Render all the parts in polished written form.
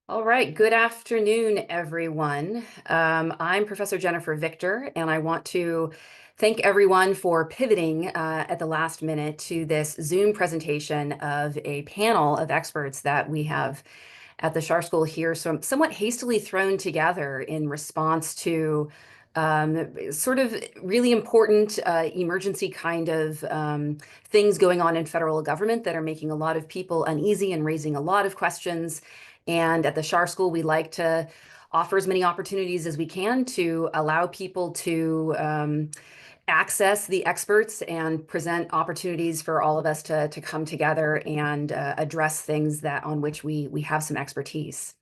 All right, good afternoon, everyone. I'm Professor Jennifer Victor, and I want to thank everyone for pivoting at the last minute to this Zoom presentation of a panel of experts that we have at the Schar School here, so somewhat hastily thrown together in response to sort of really important emergency kind of things going on in federal government that are making a lot of people uneasy and raising a lot of questions. And at the Schar School, we like to offer as many opportunities as we can to allow people to access the experts and present opportunities for all of us to come together and address things that on which we have some expertise.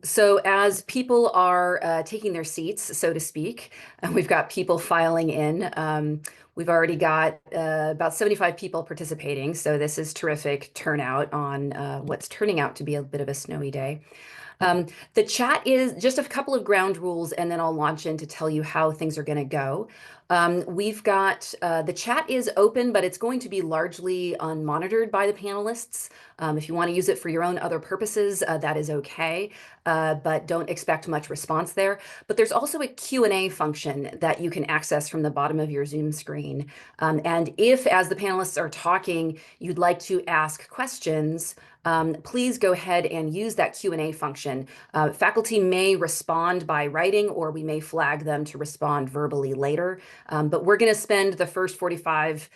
So as people are taking their seats, so to speak, and we've got people filing in. We've already got about 75 people participating, so this is terrific turnout on what's turning out to be a bit of a snowy day. Um, the chat is just a couple of ground rules, and then I'll launch in to tell you how things are going to go. We've got the chat is open, but it's going to be largely unmonitored by the panelists. If you want to use it for your own other purposes, that is okay, but don't expect much response there. But there's also a Q&A function that you can access from the bottom of your Zoom screen. And if, as the panelists are talking, you'd like to ask questions, please go ahead and use that Q&A function. Faculty may respond by writing, or we may flag them to respond verbally later. But we're going to spend the first 45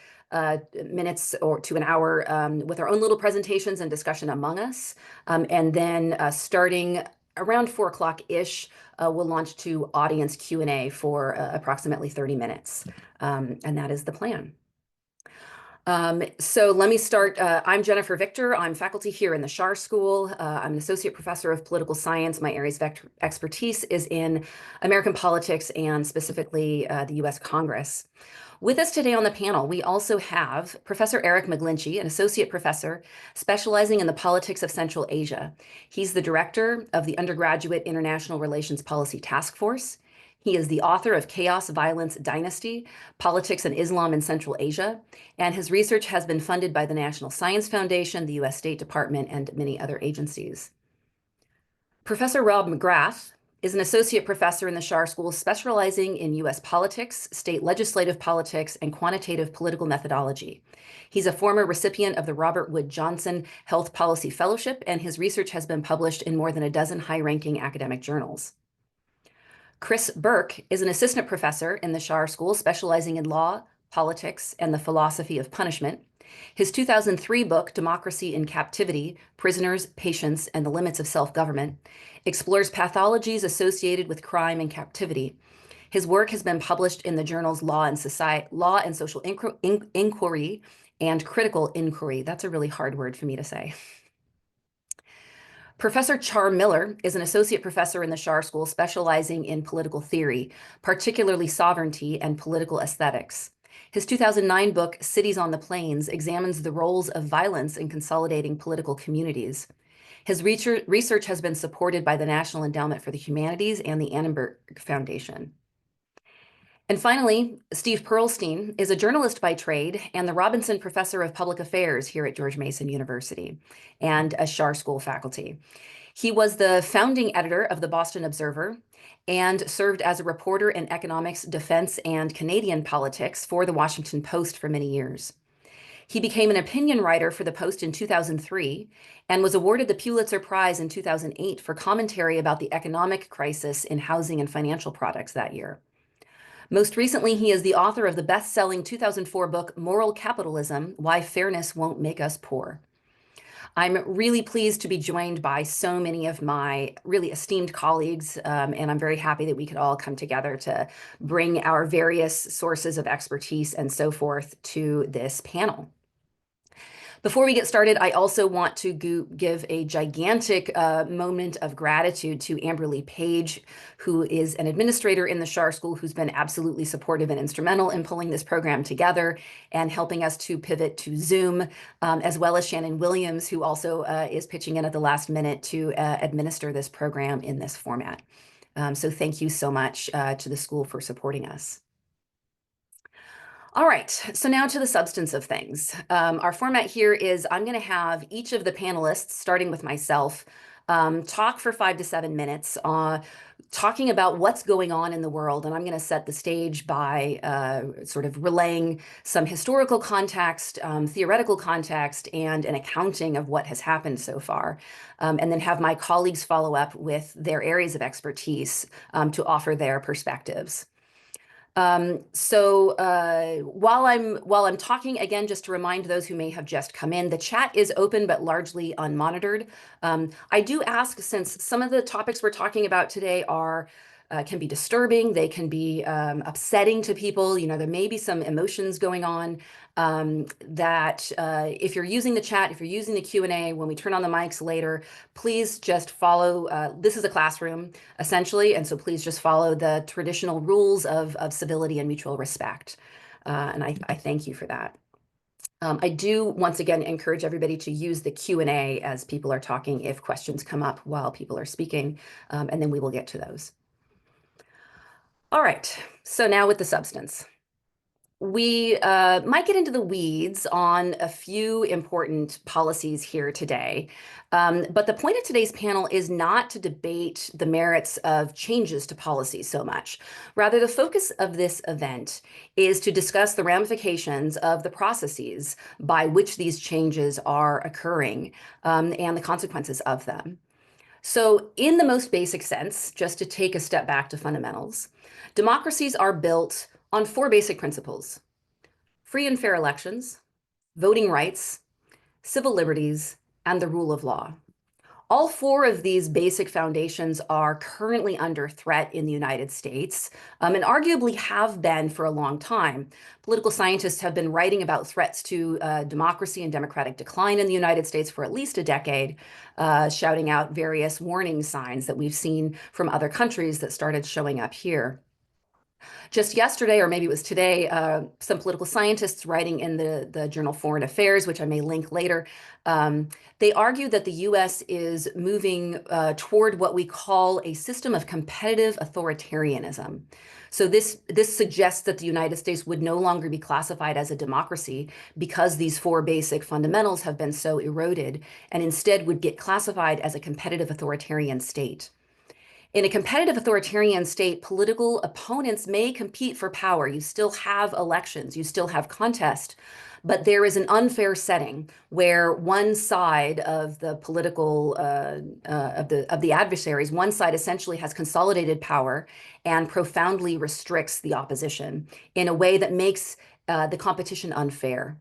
minutes or to an hour with our own little presentations and discussion among us. And then starting around 4 o'clock-ish, we'll launch to audience Q&A for approximately 30 minutes. And that is the plan. So let me start. I'm Jennifer Victor. I'm faculty here in the Schar School. I'm an associate professor of political science. My areas of expertise is in American politics and specifically the US Congress. With us today on the panel, we also have Professor Eric McGlinchey, an associate professor specializing in the politics of Central Asia. He's the director of the Undergraduate International Relations Policy Task Force. He is the author of Chaos, Violence, Dynasty, Politics and Islam in Central Asia, and his research has been funded by the National Science Foundation, the US State Department, and many other agencies. Professor Rob McGrath is an associate professor in the Schar School specializing in US politics, state legislative politics, and quantitative political methodology. He's a former recipient of the Robert Wood Johnson Health Policy Fellowship, and his research has been published in more than a dozen high-ranking academic journals. Chris Berk is an assistant professor in the Schar School specializing in law, politics, and the philosophy of punishment. His 2003 book, Democracy in Captivity, Prisoners, Patience, and the Limits of Self-Government, explores pathologies associated with crime and captivity. His work has been published in the journals Law and Social Inquiry and Critical Inquiry. That's a really hard word for me to say. Professor Char Miller is an associate professor in the Schar School specializing in political theory, particularly sovereignty and political aesthetics. His 2009 book, Cities on the Plains, examines the roles of violence in consolidating political communities. His research has been supported by the National Endowment for the Humanities and the Annenberg Foundation. And finally, Steve Pearlstein is a journalist by trade and the Robinson Professor of Public Affairs here at George Mason University and a Schar School faculty. He was the founding editor of the Boston Observer and served as a reporter in economics, defense, and Canadian politics for the Washington Post for many years. He became an opinion writer for the Post in 2003 and was awarded the Pulitzer Prize in 2008 for commentary about the economic crisis in housing and financial products that year. Most recently, he is the author of the best-selling 2004 book, Moral Capitalism: Why Fairness Won't Make Us Poor. I'm really pleased to be joined by so many of my really esteemed colleagues, and I'm very happy that we could all come together to bring our various sources of expertise and so forth to this panel. Before we get started, I also want to give a gigantic moment of gratitude to Amberly Page, who is an administrator in the Schar School, who's been absolutely supportive and instrumental in pulling this program together and helping us to pivot to Zoom, as well as Shannon Williams, who also is pitching in at the last minute to administer this program in this format. So thank you so much to the school for supporting us. All right, so now to the substance of things. Our format here is I'm going to have each of the panelists, starting with myself, talk for 5 to 7 minutes, talking about what's going on in the world. And I'm going to set the stage by sort of relaying some historical context, theoretical context, and an accounting of what has happened so far. And then have my colleagues follow up with their areas of expertise to offer their perspectives. While I'm talking again, just to remind those who may have just come in, the chat is open but largely unmonitored. I do ask, since some of the topics we're talking about today are can be disturbing, they can be upsetting to people. There may be some emotions going on. That if you're using the chat, if you're using the Q&A, when we turn on the mics later, please just follow. This is a classroom, essentially, and so please just follow the traditional rules of civility and mutual respect. And I thank you for that. I do, once again, encourage everybody to use the Q&A as people are talking if questions come up while people are speaking, and then we will get to those. All right, so now with the substance. We might get into the weeds on a few important policies here today, but the point of today's panel is not to debate the merits of changes to policy so much. Rather, the focus of this event is to discuss the ramifications of the processes by which these changes are occurring, and the consequences of them. So in the most basic sense, just to take a step back to fundamentals, democracies are built on 4 basic principles: free and fair elections, voting rights, civil liberties, and the rule of law. All 4 of these basic foundations are currently under threat in the United States, and arguably have been for a long time. Political scientists have been writing about threats to democracy and democratic decline in the United States for at least a decade, shouting out various warning signs that we've seen from other countries that started showing up here. Just yesterday, or maybe it was today, some political scientists writing in the journal Foreign Affairs, which I may link later, they argue that the US is moving toward what we call a system of competitive authoritarianism. So this suggests that the United States would no longer be classified as a democracy because these 4 basic fundamentals have been so eroded, and instead would get classified as a competitive authoritarian state. In a competitive authoritarian state, political opponents may compete for power. You still have elections, you still have contest, but there is an unfair setting where one side of the political of the adversaries, one side essentially has consolidated power and profoundly restricts the opposition in a way that makes the competition unfair.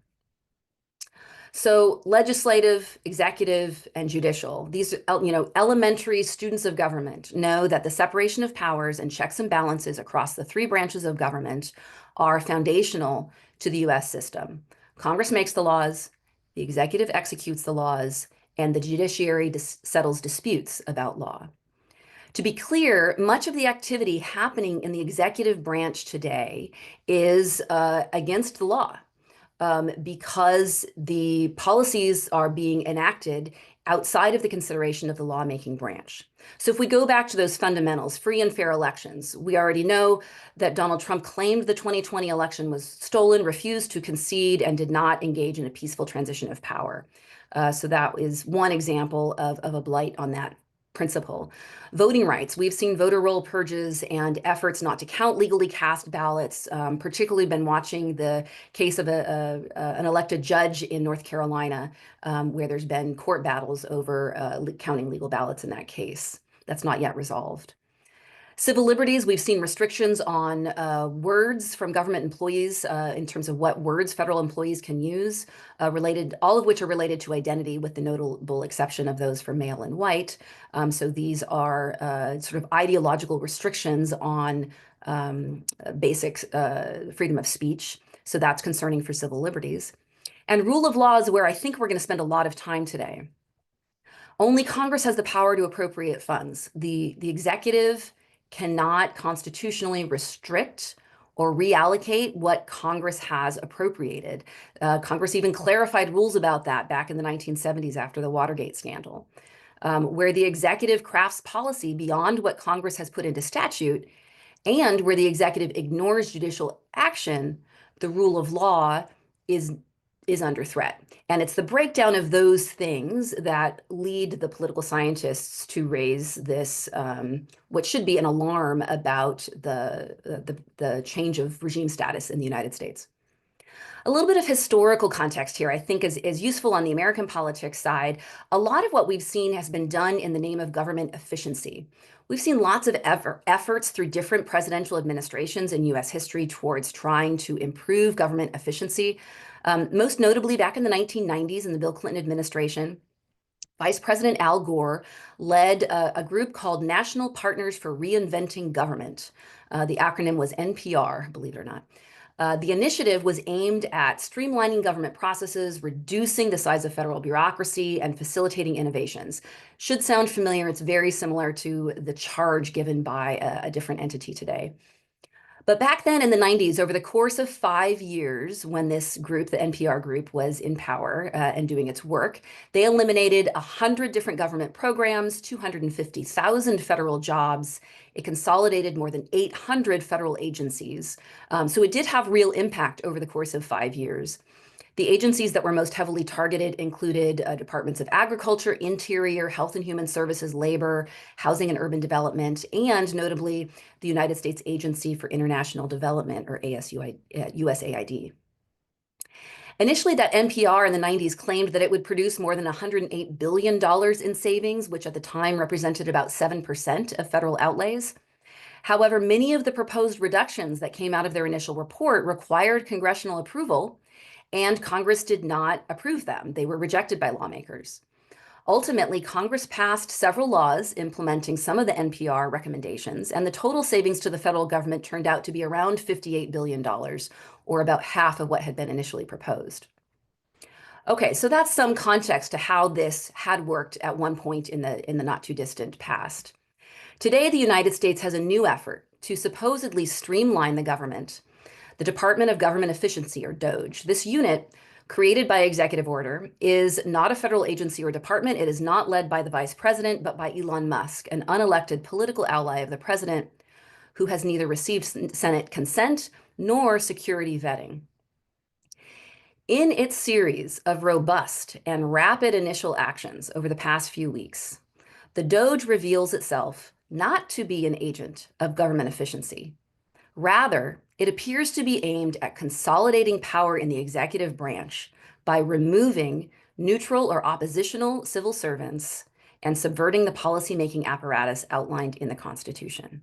So legislative, executive, and judicial, these, elementary students of government know that the separation of powers and checks and balances across the 3 branches of government are foundational to the US system. Congress makes the laws, the executive executes the laws, and the judiciary settles disputes about law. To be clear, much of the activity happening in the executive branch today is against the law. Because the policies are being enacted outside of the consideration of the lawmaking branch. So if we go back to those fundamentals, free and fair elections, we already know that Donald Trump claimed the 2020 election was stolen, refused to concede, and did not engage in a peaceful transition of power. So that is one example of a blight on that principle. Voting rights. We've seen voter roll purges and efforts not to count legally cast ballots, particularly been watching the case of an elected judge in North Carolina, where there's been court battles over counting legal ballots in that case. That's not yet resolved. Civil liberties, we've seen restrictions on words from government employees in terms of what words federal employees can use, all of which are related to identity, with the notable exception of those for male and white. So these are sort of ideological restrictions on basic freedom of speech. So that's concerning for civil liberties. And rule of law is where I think we're going to spend a lot of time today. Only Congress has the power to appropriate funds. The executive cannot constitutionally restrict or reallocate what Congress has appropriated. Congress even clarified rules about that back in the 1970s after the Watergate scandal, where the executive crafts policy beyond what Congress has put into statute, and where the executive ignores judicial action. The rule of law is is under threat. And it's the breakdown of those things that lead the political scientists to raise this, what should be an alarm about the change of regime status in the United States. A little bit of historical context here, I think, is useful on the American politics side. A lot of what we've seen has been done in the name of government efficiency. We've seen lots of efforts through different presidential administrations in US history towards trying to improve government efficiency. Most notably back in the 1990s in the Bill Clinton administration, Vice President Al Gore led a group called National Partners for Reinventing Government. The acronym was NPR, believe it or not. The initiative was aimed at streamlining government processes, reducing the size of federal bureaucracy, and facilitating innovations. Should sound familiar. It's very similar to the charge given by a different entity today. But back then in the 90s, over the course of 5 years, when this group, the NPR group, was in power and doing its work, they eliminated 100 different government programs, 250,000 federal jobs. It consolidated more than 800 federal agencies. So it did have real impact over the course of 5 years. The agencies that were most heavily targeted included departments of agriculture, interior, health and human services, labor, housing and urban development, and notably the United States Agency for International Development, or USAID. Initially, that NPR in the 90s claimed that it would produce more than $108 billion in savings, which at the time represented about 7% of federal outlays. However, many of the proposed reductions that came out of their initial report required congressional approval, and Congress did not approve them. They were rejected by lawmakers. Ultimately, Congress passed several laws implementing some of the NPR recommendations, and the total savings to the federal government turned out to be around $58 billion, or about half of what had been initially proposed. Okay, so that's some context to how this had worked at one point in the not too distant past. Today, the United States has a new effort to supposedly streamline the government, the Department of Government Efficiency, or DOGE. This unit, created by executive order, is not a federal agency or department. It is not led by the vice president, but by Elon Musk, an unelected political ally of the president who has neither received Senate consent nor security vetting. In its series of robust and rapid initial actions over the past few weeks, the DOGE reveals itself not to be an agent of government efficiency. Rather, it appears to be aimed at consolidating power in the executive branch by removing neutral or oppositional civil servants and subverting the policymaking apparatus outlined in the Constitution.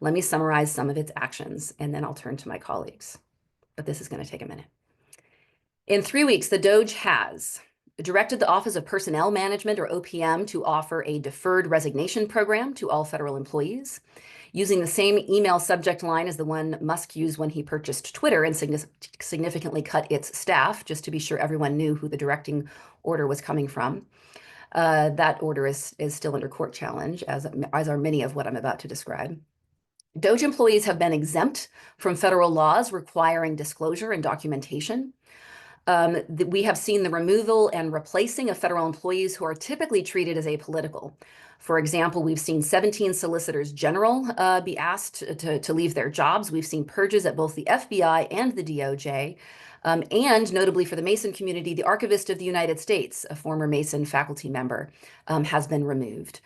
Let me summarize some of its actions, and then I'll turn to my colleagues. But this is going to take a minute. In 3 weeks, the DOGE has directed the Office of Personnel Management, or OPM, to offer a deferred resignation program to all federal employees, using the same email subject line as the one Musk used when he purchased Twitter and significantly cut its staff, just to be sure everyone knew who the directing order was coming from. That order is still under court challenge, as are many of what I'm about to describe. DOGE employees have been exempt from federal laws requiring disclosure and documentation. We have seen the removal and replacing of federal employees who are typically treated as apolitical. For example, we've seen 17 solicitors general be asked to leave their jobs. We've seen purges at both the FBI and the DOJ. And notably for the Mason community, the Archivist of the United States, a former Mason faculty member, has been removed.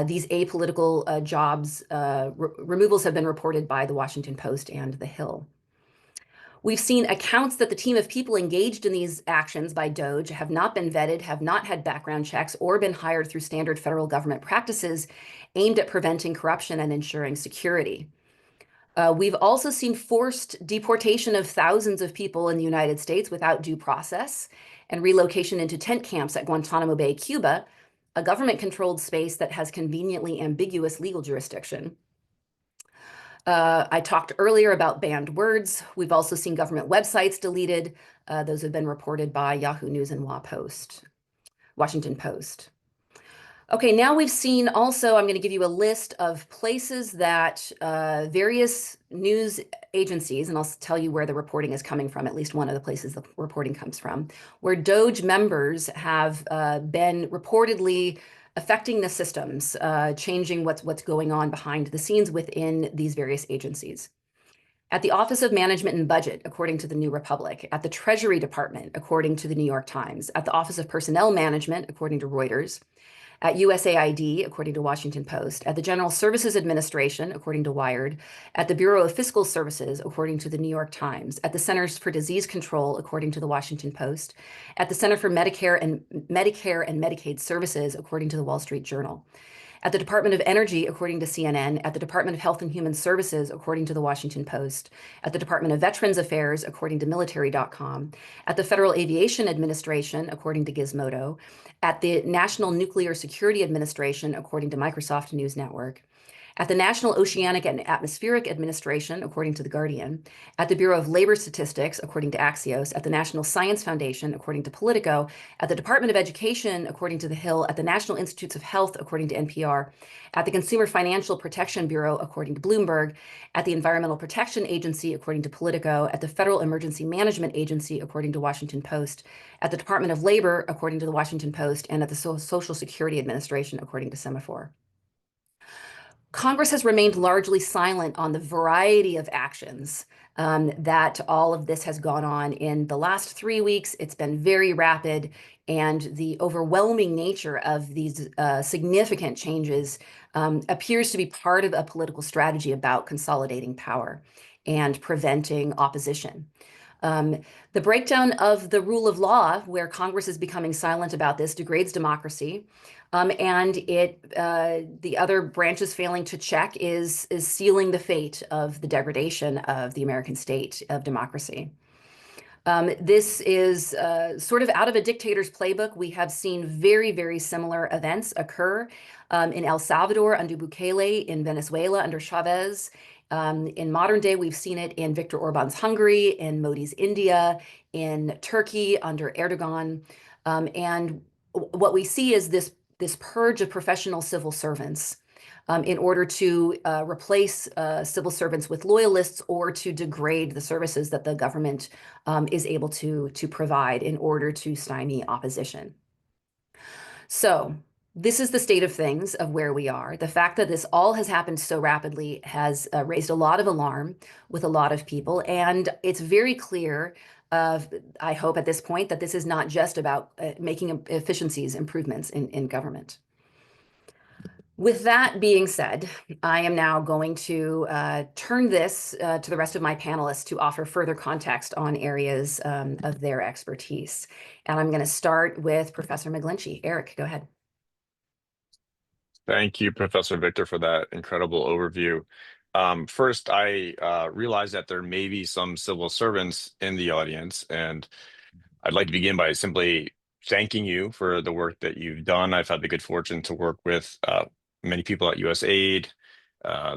These apolitical jobs removals have been reported by the Washington Post and The Hill. We've seen accounts that the team of people engaged in these actions by DOGE have not been vetted, have not had background checks, or been hired through standard federal government practices aimed at preventing corruption and ensuring security. We've also seen forced deportation of thousands of people in the United States without due process and relocation into tent camps at Guantanamo Bay, Cuba, a government-controlled space that has conveniently ambiguous legal jurisdiction. I talked earlier about banned words. We've also seen government websites deleted. Those have been reported by Yahoo News and Washington Post. Okay, now we've seen also, I'm going to give you a list of places that various news agencies, and I'll tell you where the reporting is coming from, at least one of the places the reporting comes from, where DOGE members have been reportedly affecting the systems, changing what's going on behind the scenes within these various agencies. At the Office of Management and Budget, according to the New Republic, at the Treasury Department, according to the New York Times, at the Office of Personnel Management, according to Reuters, at USAID, according to Washington Post, at the General Services Administration, according to Wired, at the Bureau of Fiscal Services, according to the New York Times, at the Centers for Disease Control, according to the Washington Post, at the Center for Medicare and Medicaid Services, according to the Wall Street Journal, at the Department of Energy, according to CNN, at the Department of Health and Human Services, according to the Washington Post, at the Department of Veterans Affairs, according to military.com, at the Federal Aviation Administration, according to Gizmodo, at the National Nuclear Security Administration, according to Microsoft News Network, at the National Oceanic and Atmospheric Administration, according to The Guardian, at the Bureau of Labor Statistics, according to Axios, at the National Science Foundation, according to Politico, at the Department of Education, according to The Hill, at the National Institutes of Health, according to NPR, at the Consumer Financial Protection Bureau, according to Bloomberg, at the Environmental Protection Agency, according to Politico, at the Federal Emergency Management Agency, according to Washington Post, at the Department of Labor, according to the Washington Post, and at the Social Security Administration, according to Semaphore. Congress has remained largely silent on the variety of actions that all of this has gone on in the last 3 weeks. It's been very rapid, and the overwhelming nature of these significant changes appears to be part of a political strategy about consolidating power and preventing opposition. The breakdown of the rule of law, where Congress is becoming silent about this, degrades democracy. And the other branches failing to check is sealing the fate of the degradation of the American state of democracy. This is sort of out of a dictator's playbook. We have seen very, very similar events occur in El Salvador under Bukele, in Venezuela under Chavez. In modern day, we've seen it in Viktor Orban's Hungary, in Modi's India, in Turkey under Erdogan. And what we see is this purge of professional civil servants in order to replace civil servants with loyalists, or to degrade the services that the government is able to provide in order to stymie opposition. So this is the state of things of where we are. The fact that this all has happened so rapidly has raised a lot of alarm with a lot of people. And it's very clear, I hope at this point, that this is not just about making efficiencies, improvements in government. With that being said, I am now going to turn this to the rest of my panelists to offer further context on areas of their expertise. And I'm going to start with Professor McGlinchey. Eric, go ahead. Thank you, Professor Victor, for that incredible overview. First, I realize that there may be some civil servants in the audience, and I'd like to begin by simply thanking you for the work that you've done. I've had the good fortune to work with many people at USAID,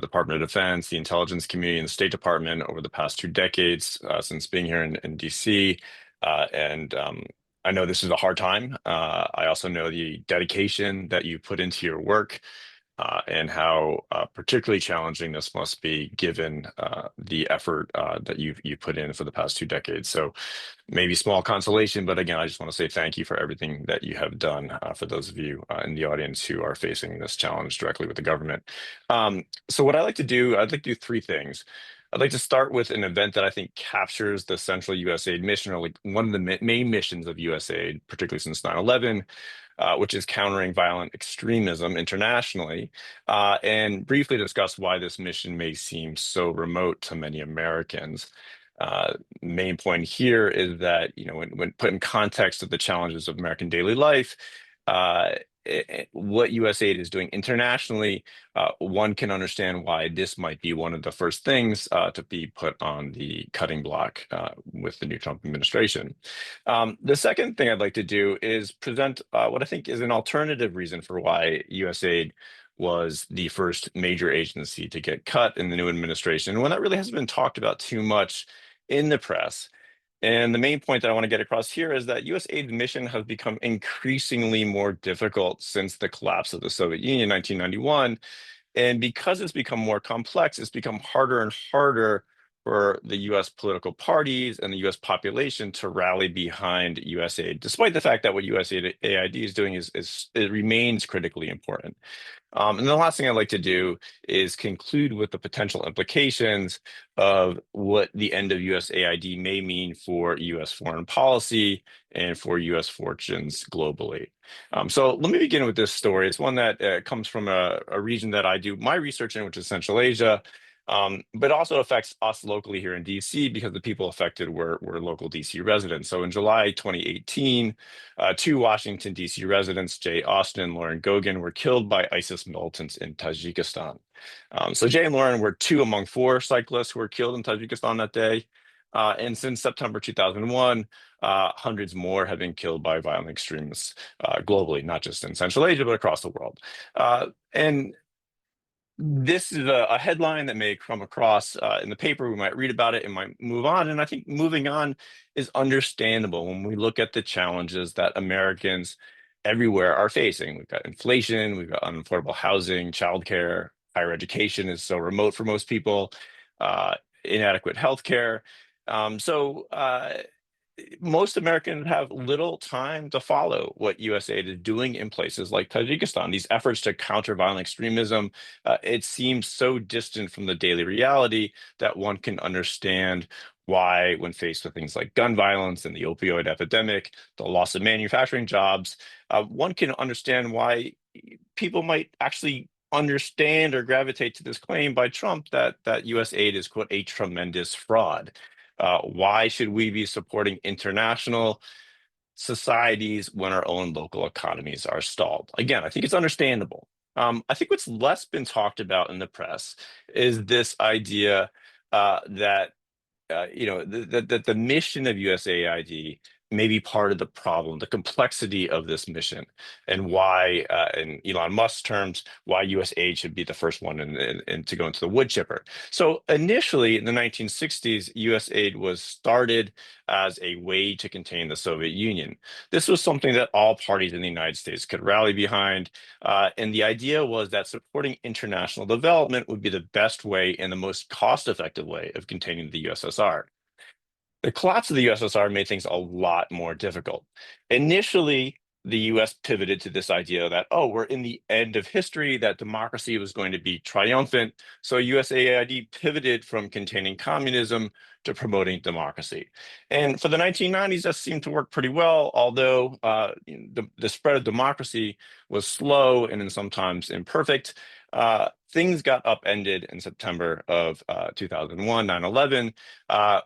Department of Defense, the intelligence community, and the State Department over the past 2 decades since being here in DC. I know this is a hard time. I also know the dedication that you put into your work and how particularly challenging this must be given the effort that you put in for the past 2 decades. So maybe small consolation, but again, I just want to say thank you for everything that you have done for those of you in the audience who are facing this challenge directly with the government. So what I'd like to do 3 things. I'd like to start with an event that I think captures the central USAID mission, or like one of the main missions of USAID, particularly since 9/11, which is countering violent extremism internationally, and briefly discuss why this mission may seem so remote to many Americans. Main point here is that, when put in context of the challenges of American daily life, what USAID is doing internationally, one can understand why this might be one of the first things to be put on the cutting block with the new Trump administration. The second thing I'd like to do is present what I think is an alternative reason for why USAID was the first major agency to get cut in the new administration, one that really hasn't been talked about too much in the press. And the main point that I want to get across here is that USAID's mission has become increasingly more difficult since the collapse of the Soviet Union in 1991. And because it's become more complex, it's become harder and harder for the US political parties and the US population to rally behind USAID, despite the fact that what USAID is doing is it remains critically important. And the last thing I'd like to do is conclude with the potential implications of what the end of USAID may mean for US foreign policy and for US fortunes globally. So let me begin with this story. It's one that comes from a region that I do my research in, which is Central Asia. But also affects us locally here in DC because the people affected were local DC residents. So in July 2018, two Washington, D.C. residents, Jay Austin and Lauren Gogan, were killed by ISIS militants in Tajikistan. So Jay and Lauren were two among four cyclists who were killed in Tajikistan that day. And since September 2001, hundreds more have been killed by violent extremists globally, not just in Central Asia, but across the world. And this is a headline that may come across in the paper. We might read about it and might move on. And I think moving on is understandable when we look at the challenges that Americans everywhere are facing. We've got inflation, we've got unaffordable housing, childcare, higher education is so remote for most people, inadequate healthcare. So most Americans have little time to follow what USAID is doing in places like Tajikistan. These efforts to counter violent extremism, it seems so distant from the daily reality that one can understand why, when faced with things like gun violence and the opioid epidemic, the loss of manufacturing jobs, one can understand why people might actually understand or gravitate to this claim by Trump that USAID is, quote, a tremendous fraud. Why should we be supporting international societies when our own local economies are stalled? Again, I think it's understandable. I think what's less been talked about in the press is this idea that that the mission of USAID may be part of the problem, the complexity of this mission, and why, in Elon Musk's terms, why USAID should be the first one and to go into the wood chipper. So initially, in the 1960s, USAID was started as a way to contain the Soviet Union. This was something that all parties in the United States could rally behind. And the idea was that supporting international development would be the best way and the most cost-effective way of containing the USSR. The collapse of the USSR made things a lot more difficult. Initially, the US pivoted to this idea that, oh, we're in the end of history, that democracy was going to be triumphant. So USAID pivoted from containing communism to promoting democracy. And for the 1990s, that seemed to work pretty well, although the spread of democracy was slow and then sometimes imperfect. Things got upended in September of 2001, 9/11,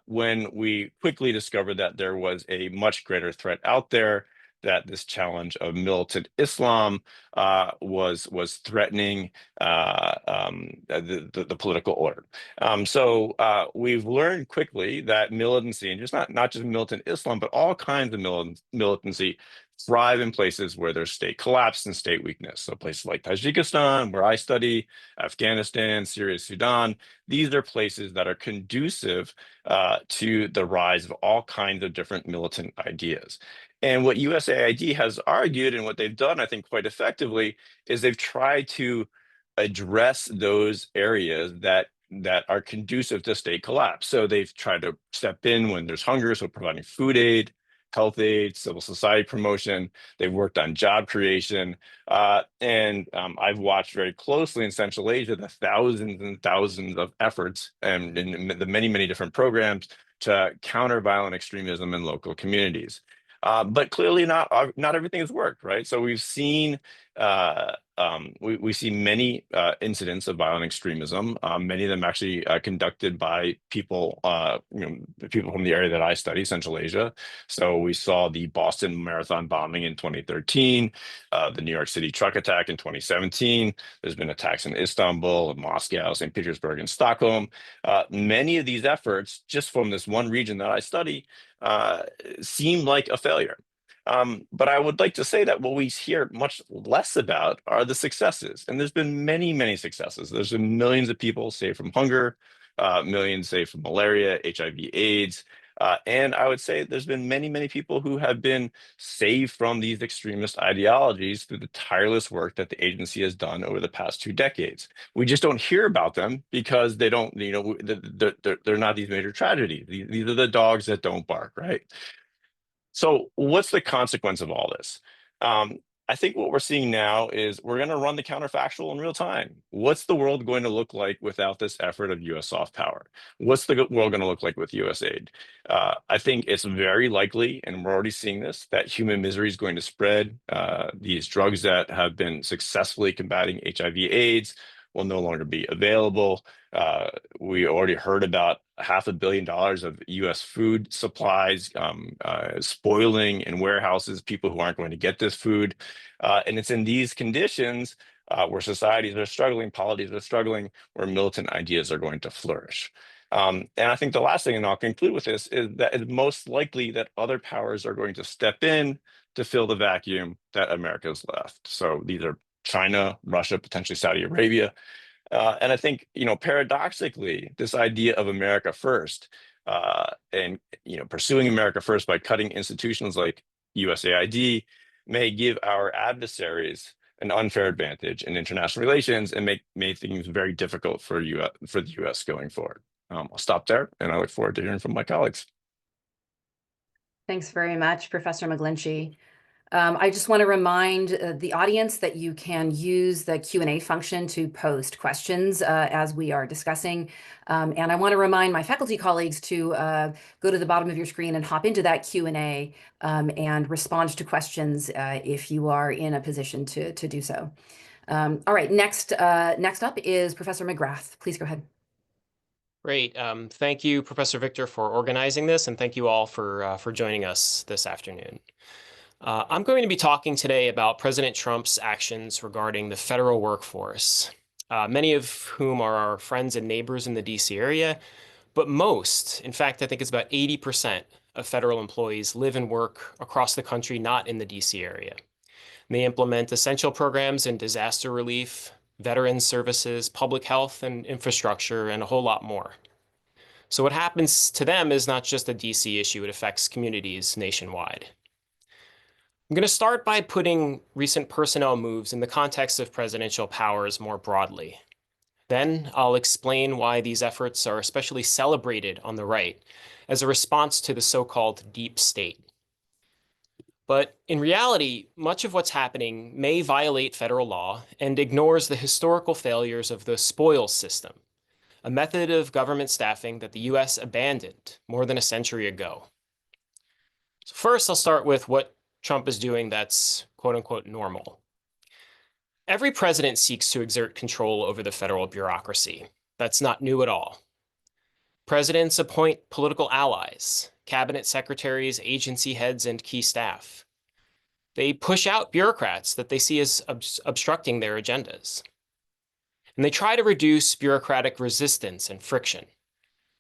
when we quickly discovered that there was a much greater threat out there, that this challenge of militant Islam was threatening the political order. So we've learned quickly that militancy, and just not just militant Islam, but all kinds of militancy, thrive in places where there's state collapse and state weakness. So places like Tajikistan, where I study, Afghanistan, Syria, Sudan, these are places that are conducive to the rise of all kinds of different militant ideas. And what USAID has argued, and what they've done, I think, quite effectively, is they've tried to address those areas that are conducive to state collapse. So they've tried to step in when there's hunger, so providing food aid, health aid, civil society promotion. They've worked on job creation. And I've watched very closely in Central Asia the thousands and thousands of efforts and the many, many different programs to counter violent extremism in local communities. But clearly not everything has worked, right? So we've seen we see many incidents of violent extremism, many of them actually conducted by people, people from the area that I study, Central Asia. So we saw the Boston Marathon bombing in 2013, the New York City truck attack in 2017. There's been attacks in Istanbul, Moscow, St. Petersburg, and Stockholm. Many of these efforts, just from this one region that I study, seem like a failure. But I would like to say that what we hear much less about are the successes. And there's been many, many successes. There's been millions of people saved from hunger, millions saved from malaria, HIV, AIDS. And I would say there's been many, many people who have been saved from these extremist ideologies through the tireless work that the agency has done over the past 2 decades. We just don't hear about them because they don't, they're not these major tragedies. These are the dogs that don't bark, right? So, what's the consequence of all this? Um, I think what we're seeing now is we're going to run the counterfactual in real time. What's the world going to look like without this effort of US soft power? What's the world going to look like with US aid? I think it's very likely, and we're already seeing this, that human misery is going to spread. These drugs that have been successfully combating HIV/AIDS will no longer be available. Uh, we already heard about $500 million of U.S. food supplies spoiling in warehouses, people who aren't going to get this food. And it's in these conditions where societies are struggling, polities are struggling, where militant ideas are going to flourish. And I think the last thing, and I'll conclude with this, is that it's most likely that other powers are going to step in to fill the vacuum that America's left. So these are China, Russia, potentially Saudi Arabia. And I think, paradoxically, this idea of America first and, pursuing America first by cutting institutions like USAID may give our adversaries an unfair advantage in international relations and make things very difficult for for the US going forward. I'll stop there, and I look forward to hearing from my colleagues. Thanks very much, Professor McGlinchey. I just want to remind the audience that you can use the Q&A function to post questions as we are discussing. And I want to remind my faculty colleagues to go to the bottom of your screen and hop into that Q&A and respond to questions if you are in a position to do so. All right, next up is Professor McGrath. Please go ahead. Great. Thank you, Professor Victor, for organizing this, and thank you all for joining us this afternoon. I'm going to be talking today about President Trump's actions regarding the federal workforce, many of whom are our friends and neighbors in the DC area, but most, in fact, I think it's about 80% of federal employees live and work across the country, not in the DC area. And they implement essential programs in disaster relief, veterans services, public health and infrastructure, and a whole lot more. So what happens to them is not just a DC issue, it affects communities nationwide. I'm going to start by putting recent personnel moves in the context of presidential powers more broadly. Then I'll explain why these efforts are especially celebrated on the right as a response to the so-called deep state. But in reality, much of what's happening may violate federal law and ignores the historical failures of the spoils system, a method of government staffing that the US abandoned more than a century ago. So first, I'll start with what Trump is doing that's quote unquote normal. Every president seeks to exert control over the federal bureaucracy. That's not new at all. Presidents appoint political allies, cabinet secretaries, agency heads, and key staff. They push out bureaucrats that they see as obstructing their agendas. And they try to reduce bureaucratic resistance and friction.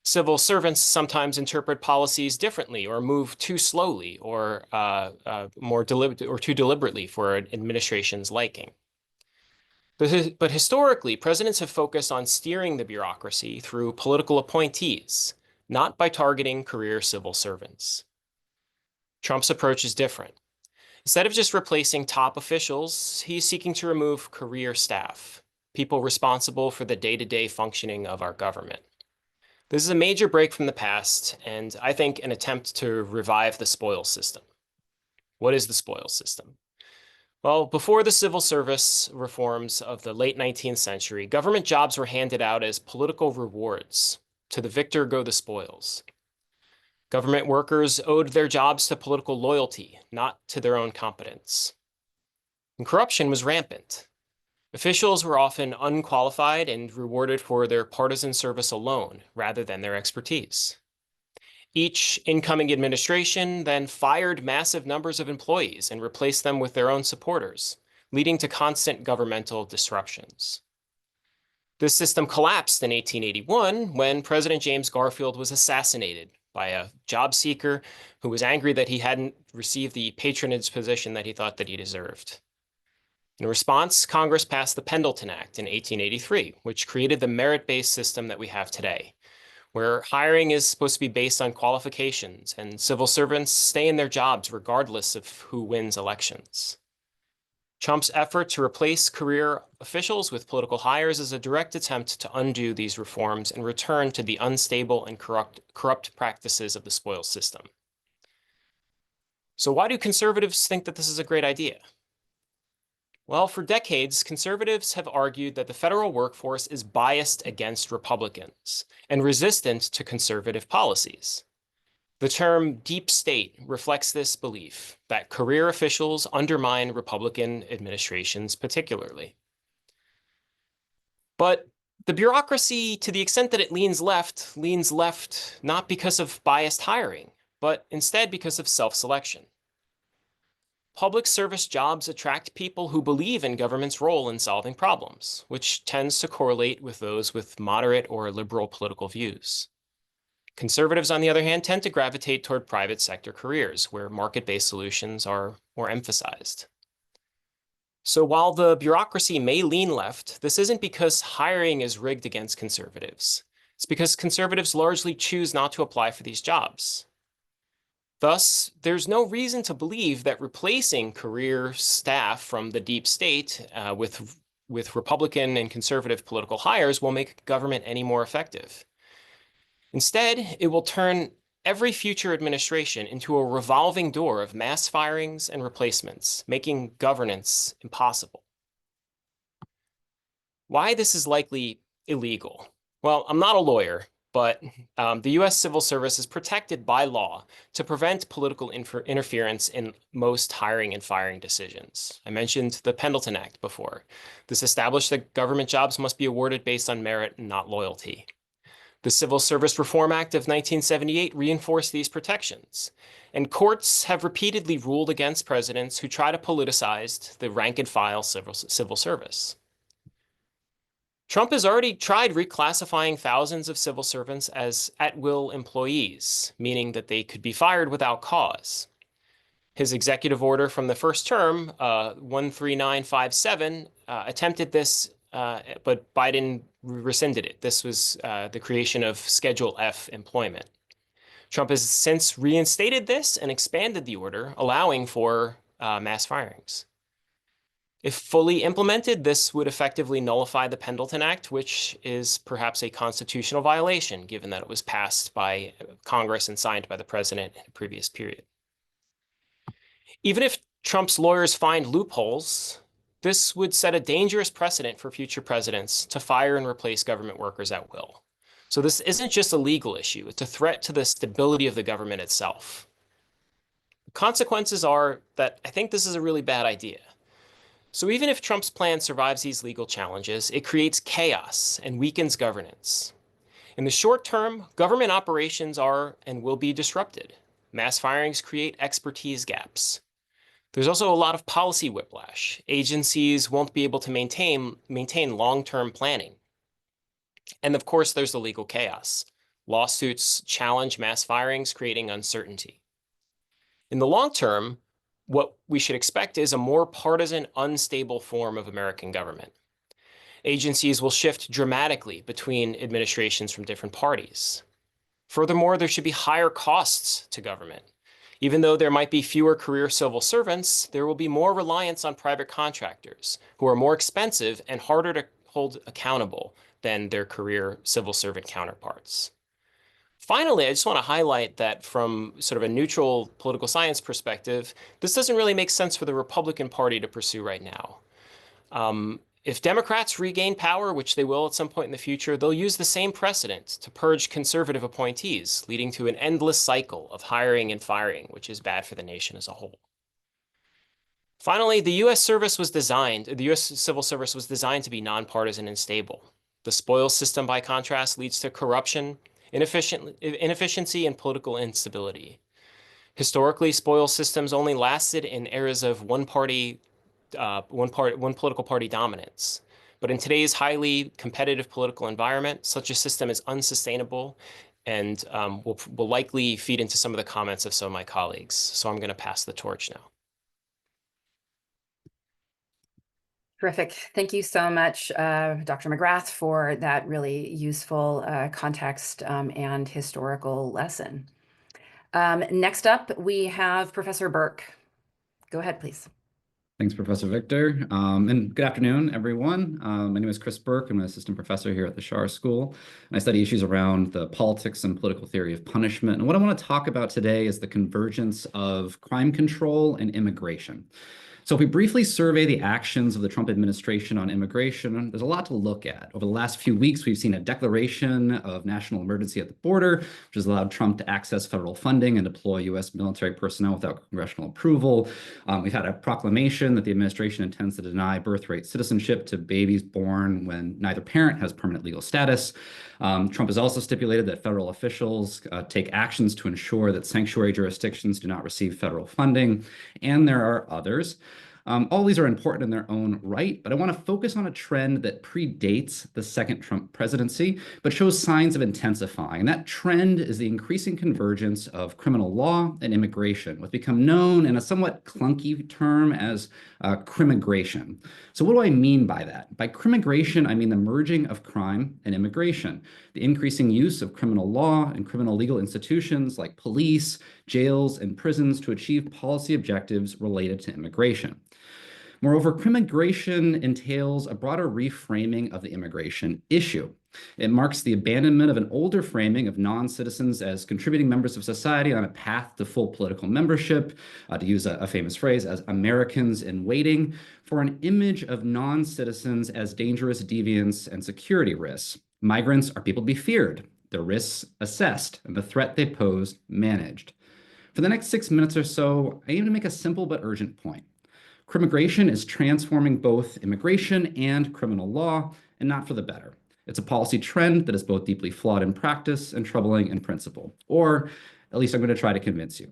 Civil servants sometimes interpret policies differently or move too slowly or too deliberately for an administration's liking. But historically, presidents have focused on steering the bureaucracy through political appointees, not by targeting career civil servants. Trump's approach is different. Instead of just replacing top officials, he's seeking to remove career staff, people responsible for the day-to-day functioning of our government. This is a major break from the past, and I think an attempt to revive the spoils system. What is the spoils system? Well, before the civil service reforms of the late 19th century, government jobs were handed out as political rewards. To the victor go the spoils. Government workers owed their jobs to political loyalty, not to their own competence. And corruption was rampant. Officials were often unqualified and rewarded for their partisan service alone, rather than their expertise. Each incoming administration then fired massive numbers of employees and replaced them with their own supporters, leading to constant governmental disruptions. This system collapsed in 1881 when President James Garfield was assassinated by a job seeker who was angry that he hadn't received the patronage position that he thought that he deserved. In response, Congress passed the Pendleton Act in 1883, which created the merit-based system that we have today, where hiring is supposed to be based on qualifications and civil servants stay in their jobs regardless of who wins elections. Trump's effort to replace career officials with political hires is a direct attempt to undo these reforms and return to the unstable and corrupt practices of the spoils system. So why do conservatives think that this is a great idea? Well, for decades, conservatives have argued that the federal workforce is biased against Republicans and resistant to conservative policies. The term deep state reflects this belief that career officials undermine Republican administrations particularly. But the bureaucracy, to the extent that it leans left not because of biased hiring, but instead because of self-selection. Public service jobs attract people who believe in government's role in solving problems, which tends to correlate with those with moderate or liberal political views. Conservatives, on the other hand, tend to gravitate toward private sector careers, where market-based solutions are more emphasized. So while the bureaucracy may lean left, this isn't because hiring is rigged against conservatives. It's because conservatives largely choose not to apply for these jobs. Thus, there's no reason to believe that replacing career staff from the deep state with Republican and conservative political hires will make government any more effective. Instead, it will turn every future administration into a revolving door of mass firings and replacements, making governance impossible. Why this is likely illegal? Well, I'm not a lawyer, but the U.S. Civil Service is protected by law to prevent political interference in most hiring and firing decisions. I mentioned the Pendleton Act before. This established that government jobs must be awarded based on merit and not loyalty. The Civil Service Reform Act of 1978 reinforced these protections, and courts have repeatedly ruled against presidents who try to politicize the rank-and-file civil service. Trump has already tried reclassifying thousands of civil servants as at-will employees, meaning that they could be fired without cause. His executive order from the first term, 13957, attempted this, but Biden rescinded it. This was the creation of Schedule F employment. Trump has since reinstated this and expanded the order, allowing for mass firings. If fully implemented, this would effectively nullify the Pendleton Act, which is perhaps a constitutional violation, given that it was passed by Congress and signed by the president in a previous period. Even if Trump's lawyers find loopholes, this would set a dangerous precedent for future presidents to fire and replace government workers at will. So this isn't just a legal issue, it's a threat to the stability of the government itself. The consequences are that I think this is a really bad idea. So even if Trump's plan survives these legal challenges, it creates chaos and weakens governance. In the short term, government operations are and will be disrupted. Mass firings create expertise gaps. There's also a lot of policy whiplash. Agencies won't be able to maintain long-term planning. And of course, there's the legal chaos. Lawsuits challenge mass firings, creating uncertainty. In the long term, what we should expect is a more partisan, unstable form of American government. Agencies will shift dramatically between administrations from different parties. Furthermore, there should be higher costs to government. Even though there might be fewer career civil servants, there will be more reliance on private contractors who are more expensive and harder to hold accountable than their career civil servant counterparts. Finally, I just want to highlight that from sort of a neutral political science perspective, this doesn't really make sense for the Republican Party to pursue right now. If Democrats regain power, which they will at some point in the future, they'll use the same precedent to purge conservative appointees, leading to an endless cycle of hiring and firing, which is bad for the nation as a whole. Finally, the U.S. Civil Service was designed to be nonpartisan and stable. The spoils system, by contrast, leads to corruption, inefficiency, and political instability. Historically, spoils systems only lasted in eras of one political party dominance. But in today's highly competitive political environment, such a system is unsustainable and will likely feed into some of the comments of some of my colleagues. So I'm going to pass the torch now. Terrific. Thank you so much, Dr. McGrath, for that really useful context and historical lesson. Next up, we have Professor Berk. Go ahead, please. Thanks, Professor Victor. And good afternoon, everyone. My name is Chris Berk. I'm an assistant professor here at the Schar School, and I study issues around the politics and political theory of punishment. And what I want to talk about today is the convergence of crime control and immigration. So if we briefly survey the actions of the Trump administration on immigration, there's a lot to look at. Over the last few weeks, we've seen a declaration of national emergency at the border, which has allowed Trump to access federal funding and deploy U.S. military personnel without congressional approval. We've had a proclamation that the administration intends to deny birthright citizenship to babies born when neither parent has permanent legal status. Trump has also stipulated that federal officials take actions to ensure that sanctuary jurisdictions do not receive federal funding, and there are others. All these are important in their own right, but I want to focus on a trend that predates the second Trump presidency, but shows signs of intensifying. And that trend is the increasing convergence of criminal law and immigration, what's become known in a somewhat clunky term as crimmigration. So what do I mean by that? By crimmigration, I mean the merging of crime and immigration, the increasing use of criminal law and criminal legal institutions like police, jails, and prisons to achieve policy objectives related to immigration. Moreover, crimmigration entails a broader reframing of the immigration issue. It marks the abandonment of an older framing of non-citizens as contributing members of society on a path to full political membership, to use a famous phrase, as Americans in waiting, for an image of non-citizens as dangerous deviants and security risks. Migrants are people to be feared, their risks assessed, and the threat they pose managed. For the next 6 minutes or so, I aim to make a simple but urgent point. Crimmigration is transforming both immigration and criminal law, and not for the better. It's a policy trend that is both deeply flawed in practice and troubling in principle, or at least I'm going to try to convince you.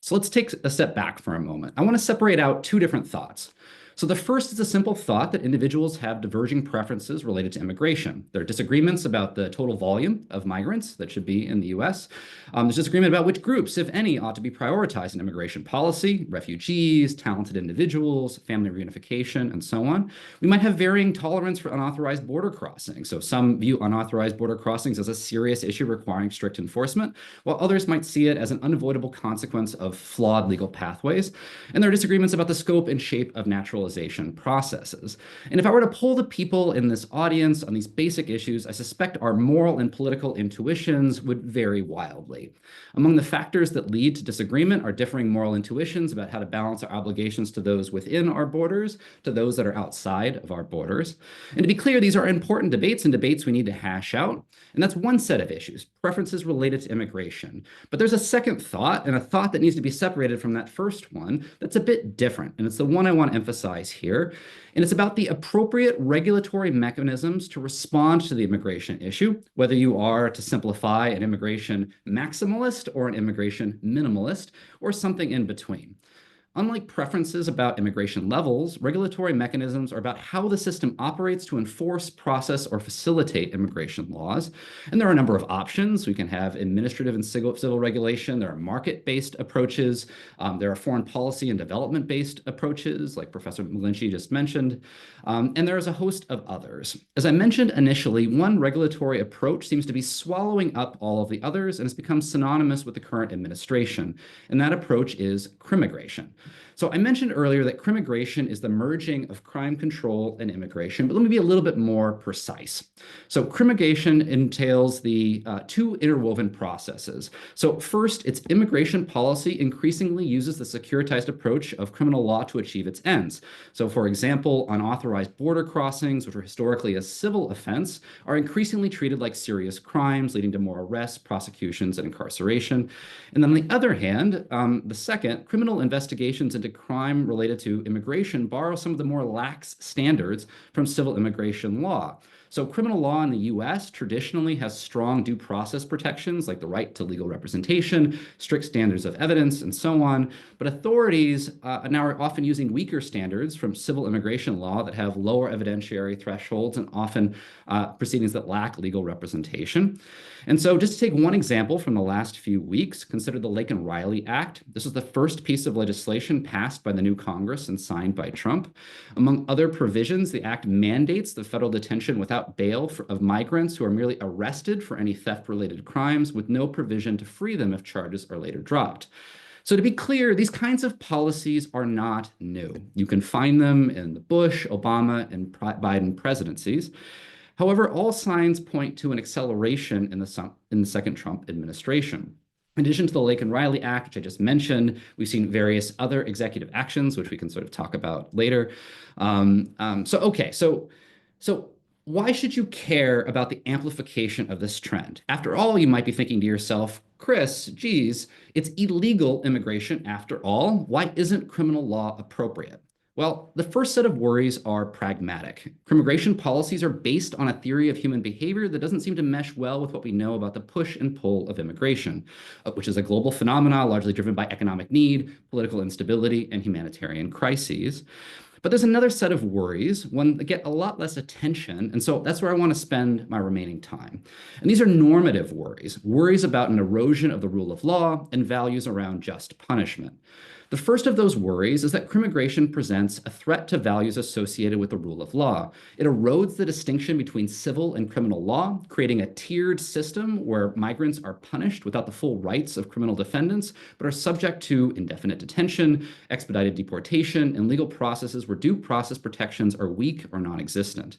So let's take a step back for a moment. I want to separate out two different thoughts. So the first is a simple thought that individuals have diverging preferences related to immigration. There are disagreements about the total volume of migrants that should be in the U.S. There's disagreement about which groups, if any, ought to be prioritized in immigration policy: refugees, talented individuals, family reunification, and so on. We might have varying tolerance for unauthorized border crossings. So some view unauthorized border crossings as a serious issue requiring strict enforcement, while others might see it as an unavoidable consequence of flawed legal pathways. And there are disagreements about the scope and shape of naturalization processes. And if I were to poll the people in this audience on these basic issues, I suspect our moral and political intuitions would vary wildly. Among the factors that lead to disagreement are differing moral intuitions about how to balance our obligations to those within our borders, to those that are outside of our borders. And to be clear, these are important debates and debates we need to hash out. And that's one set of issues, preferences related to immigration. But there's a second thought, and a thought that needs to be separated from that first one, that's a bit different. And it's the one I want to emphasize here. And it's about the appropriate regulatory mechanisms to respond to the immigration issue, whether you are, to simplify, an immigration maximalist or an immigration minimalist, or something in between. Unlike preferences about immigration levels, regulatory mechanisms are about how the system operates to enforce, process, or facilitate immigration laws. And there are a number of options. We can have administrative and civil regulation. There are market-based approaches. There are foreign policy and development-based approaches, like Professor McGlinchey just mentioned. And there is a host of others. As I mentioned initially, one regulatory approach seems to be swallowing up all of the others and has become synonymous with the current administration. And that approach is crimmigration. So I mentioned earlier that crimmigration is the merging of crime control and immigration, but let me be a little bit more precise. So crimmigration entails the two interwoven processes. So first, its immigration policy increasingly uses the securitized approach of criminal law to achieve its ends. So for example, unauthorized border crossings, which were historically a civil offense, are increasingly treated like serious crimes, leading to more arrests, prosecutions, and incarceration. And then on the other hand, the second, criminal investigations into crime related to immigration borrow some of the more lax standards from civil immigration law. So criminal law in the U.S. traditionally has strong due process protections, like the right to legal representation, strict standards of evidence, and so on. But authorities now are often using weaker standards from civil immigration law that have lower evidentiary thresholds and often proceedings that lack legal representation. And so just to take one example from the last few weeks, consider the Lake and Riley Act. This is the first piece of legislation passed by the new Congress and signed by Trump. Among other provisions, the act mandates the federal detention without bail of migrants who are merely arrested for any theft-related crimes, with no provision to free them if charges are later dropped. So to be clear, these kinds of policies are not new. You can find them in the Bush, Obama, and Biden presidencies. However, all signs point to an acceleration in the second Trump administration. In addition to the Lake and Riley Act, which I just mentioned, we've seen various other executive actions, which we can sort of talk about later. So why should you care about the amplification of this trend? After all, you might be thinking to yourself, Chris, geez, it's illegal immigration after all. Why isn't criminal law appropriate? Well, the first set of worries are pragmatic. Immigration policies are based on a theory of human behavior that doesn't seem to mesh well with what we know about the push and pull of immigration, which is a global phenomenon largely driven by economic need, political instability, and humanitarian crises. But there's another set of worries, one that get a lot less attention, and so that's where I want to spend my remaining time. And these are normative worries, worries about an erosion of the rule of law and values around just punishment. The first of those worries is that crimmigration presents a threat to values associated with the rule of law. It erodes the distinction between civil and criminal law, creating a tiered system where migrants are punished without the full rights of criminal defendants, but are subject to indefinite detention, expedited deportation, and legal processes where due process protections are weak or non-existent.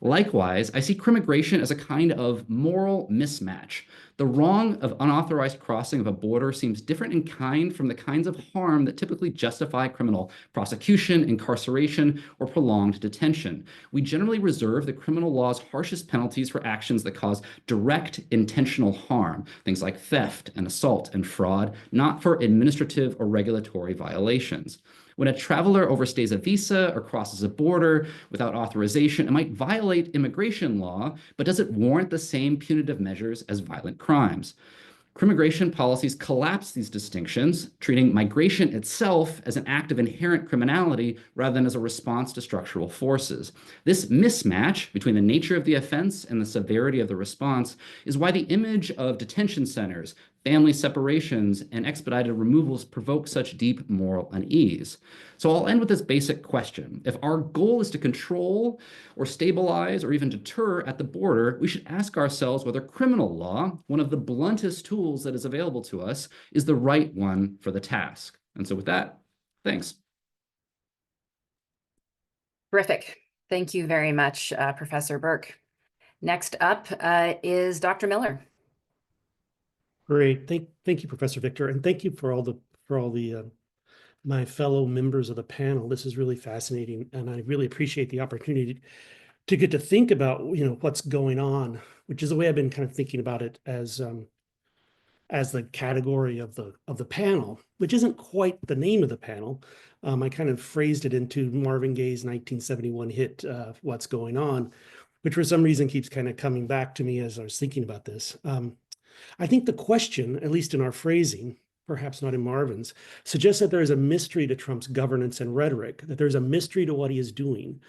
Likewise, I see crimmigration as a kind of moral mismatch. The wrong of unauthorized crossing of a border seems different in kind from the kinds of harm that typically justify criminal prosecution, incarceration, or prolonged detention. We generally reserve the criminal law's harshest penalties for actions that cause direct intentional harm, things like theft and assault and fraud, not for administrative or regulatory violations. When a traveler overstays a visa or crosses a border without authorization, it might violate immigration law, but does it warrant the same punitive measures as violent crimes? Crimmigration policies collapse these distinctions, treating migration itself as an act of inherent criminality rather than as a response to structural forces. This mismatch between the nature of the offense and the severity of the response is why the image of detention centers, family separations, and expedited removals provoke such deep moral unease. So I'll end with this basic question. If our goal is to control or stabilize or even deter at the border, we should ask ourselves whether criminal law, one of the bluntest tools that is available to us, is the right one for the task. And so with that, thanks. Terrific. Thank you very much, Professor Berk. Next up is Dr. Miller. Great. Thank you, Professor Victor, and thank you for all the my fellow members of the panel. This is really fascinating, and I really appreciate the opportunity to get to think about what's going on, which is the way I've been kind of thinking about it as the category of the panel, which isn't quite the name of the panel. I kind of phrased it into Marvin Gaye's 1971 hit, "What's Going On," which for some reason keeps kind of coming back to me as I was thinking about this. I think the question, at least in our phrasing, perhaps not in Marvin's, suggests that there is a mystery to Trump's governance and rhetoric, that there's a mystery to what he is doing.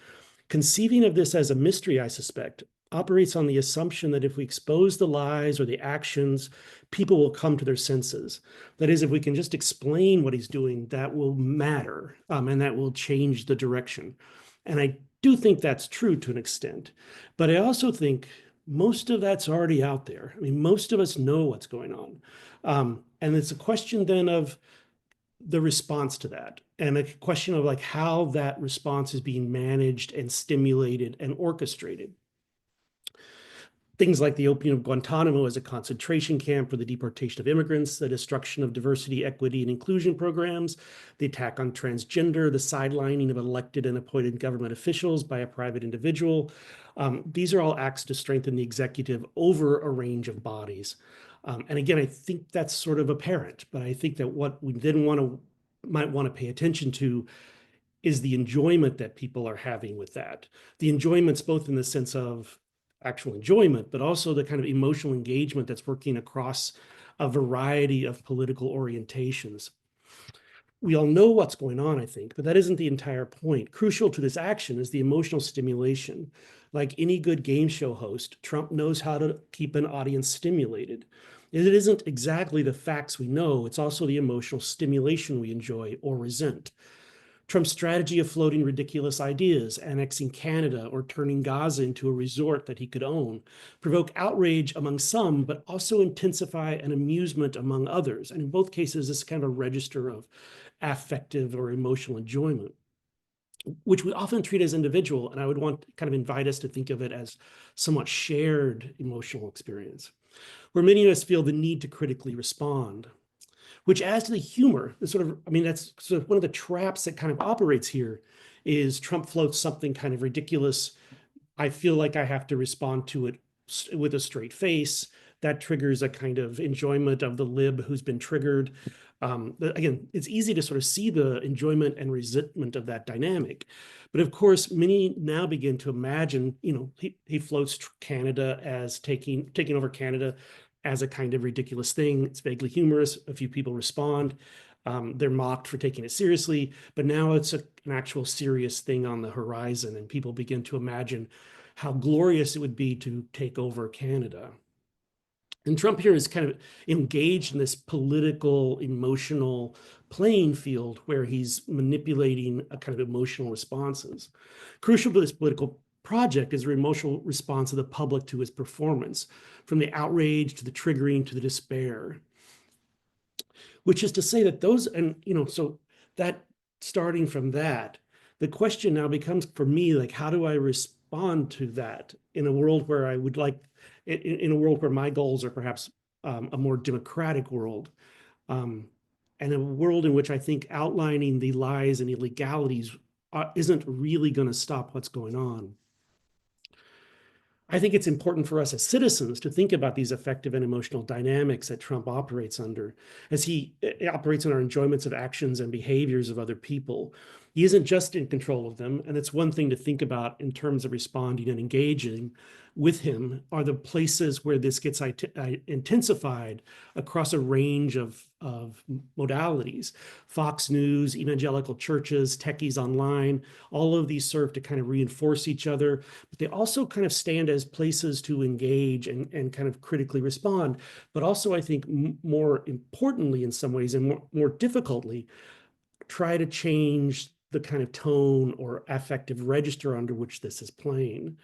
Conceiving of this as a mystery, I suspect, operates on the assumption that if we expose the lies or the actions, people will come to their senses. That is, if we can just explain what he's doing, that will matter, and that will change the direction. And I do think that's true to an extent. But I also think most of that's already out there. I mean, most of us know what's going on. And it's a question then of the response to that, and a question of like how that response is being managed and stimulated and orchestrated. Things like the opening of Guantanamo as a concentration camp for the deportation of immigrants, the destruction of diversity, equity, and inclusion programs, the attack on transgender, the sidelining of elected and appointed government officials by a private individual. These are all acts to strengthen the executive over a range of bodies. And again, I think that's sort of apparent, but I think that what we then might want to pay attention to is the enjoyment that people are having with that. The enjoyments both in the sense of actual enjoyment, but also the kind of emotional engagement that's working across a variety of political orientations. We all know what's going on, I think, but that isn't the entire point. Crucial to this action is the emotional stimulation. Like any good game show host, Trump knows how to keep an audience stimulated. It isn't exactly the facts we know, it's also the emotional stimulation we enjoy or resent. Trump's strategy of floating ridiculous ideas, annexing Canada or turning Gaza into a resort that he could own, provoke outrage among some, but also intensify an amusement among others. And in both cases, this is kind of a register of affective or emotional enjoyment, which we often treat as individual. And I would want kind of invite us to think of it as somewhat shared emotional experience, where many of us feel the need to critically respond, which adds to the humor. The sort of, I mean, that's sort of one of the traps that kind of operates here is Trump floats something kind of ridiculous. I feel like I have to respond to it with a straight face. That triggers a kind of enjoyment of the lib who's been triggered. Again, it's easy to sort of see the enjoyment and resentment of that dynamic. But of course, many now begin to imagine, you know, he floats Canada as taking over Canada as a kind of ridiculous thing. It's vaguely humorous. A few people respond. They're mocked for taking it seriously, but now it's an actual serious thing on the horizon, and people begin to imagine how glorious it would be to take over Canada. And Trump here is kind of engaged in this political, emotional playing field where he's manipulating a kind of emotional responses. Crucial to this political project is the emotional response of the public to his performance, from the outrage to the triggering to the despair. Which is to say that those, and you know, so that starting from that, the question now becomes for me, like, how do I respond to that in a world where I would like, in a world where my goals are perhaps a more democratic world, and a world in which I think outlining the lies and illegalities isn't really going to stop what's going on. I think it's important for us as citizens to think about these affective and emotional dynamics that Trump operates under, as he operates in our enjoyments of actions and behaviors of other people. He isn't just in control of them, and it's one thing to think about in terms of responding and engaging with him are the places where this gets intensified across a range of modalities. Fox News, evangelical churches, techies online, all of these serve to kind of reinforce each other, but they also kind of stand as places to engage and kind of critically respond. But also, I think more importantly in some ways and more difficultly, try to change the kind of tone or affective register under which this is playing.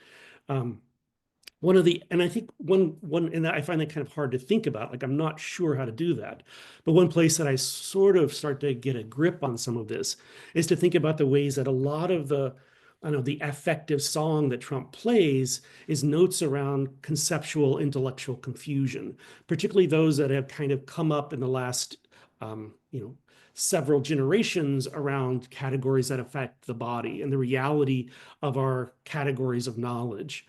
One of the, and I think and I find that kind of hard to think about, like I'm not sure how to do that. But one place that I sort of start to get a grip on some of this is to think about the ways that a lot of the, I don't know, the affective song that Trump plays is notes around conceptual intellectual confusion, particularly those that have kind of come up in the last, several generations around categories that affect the body and the reality of our categories of knowledge.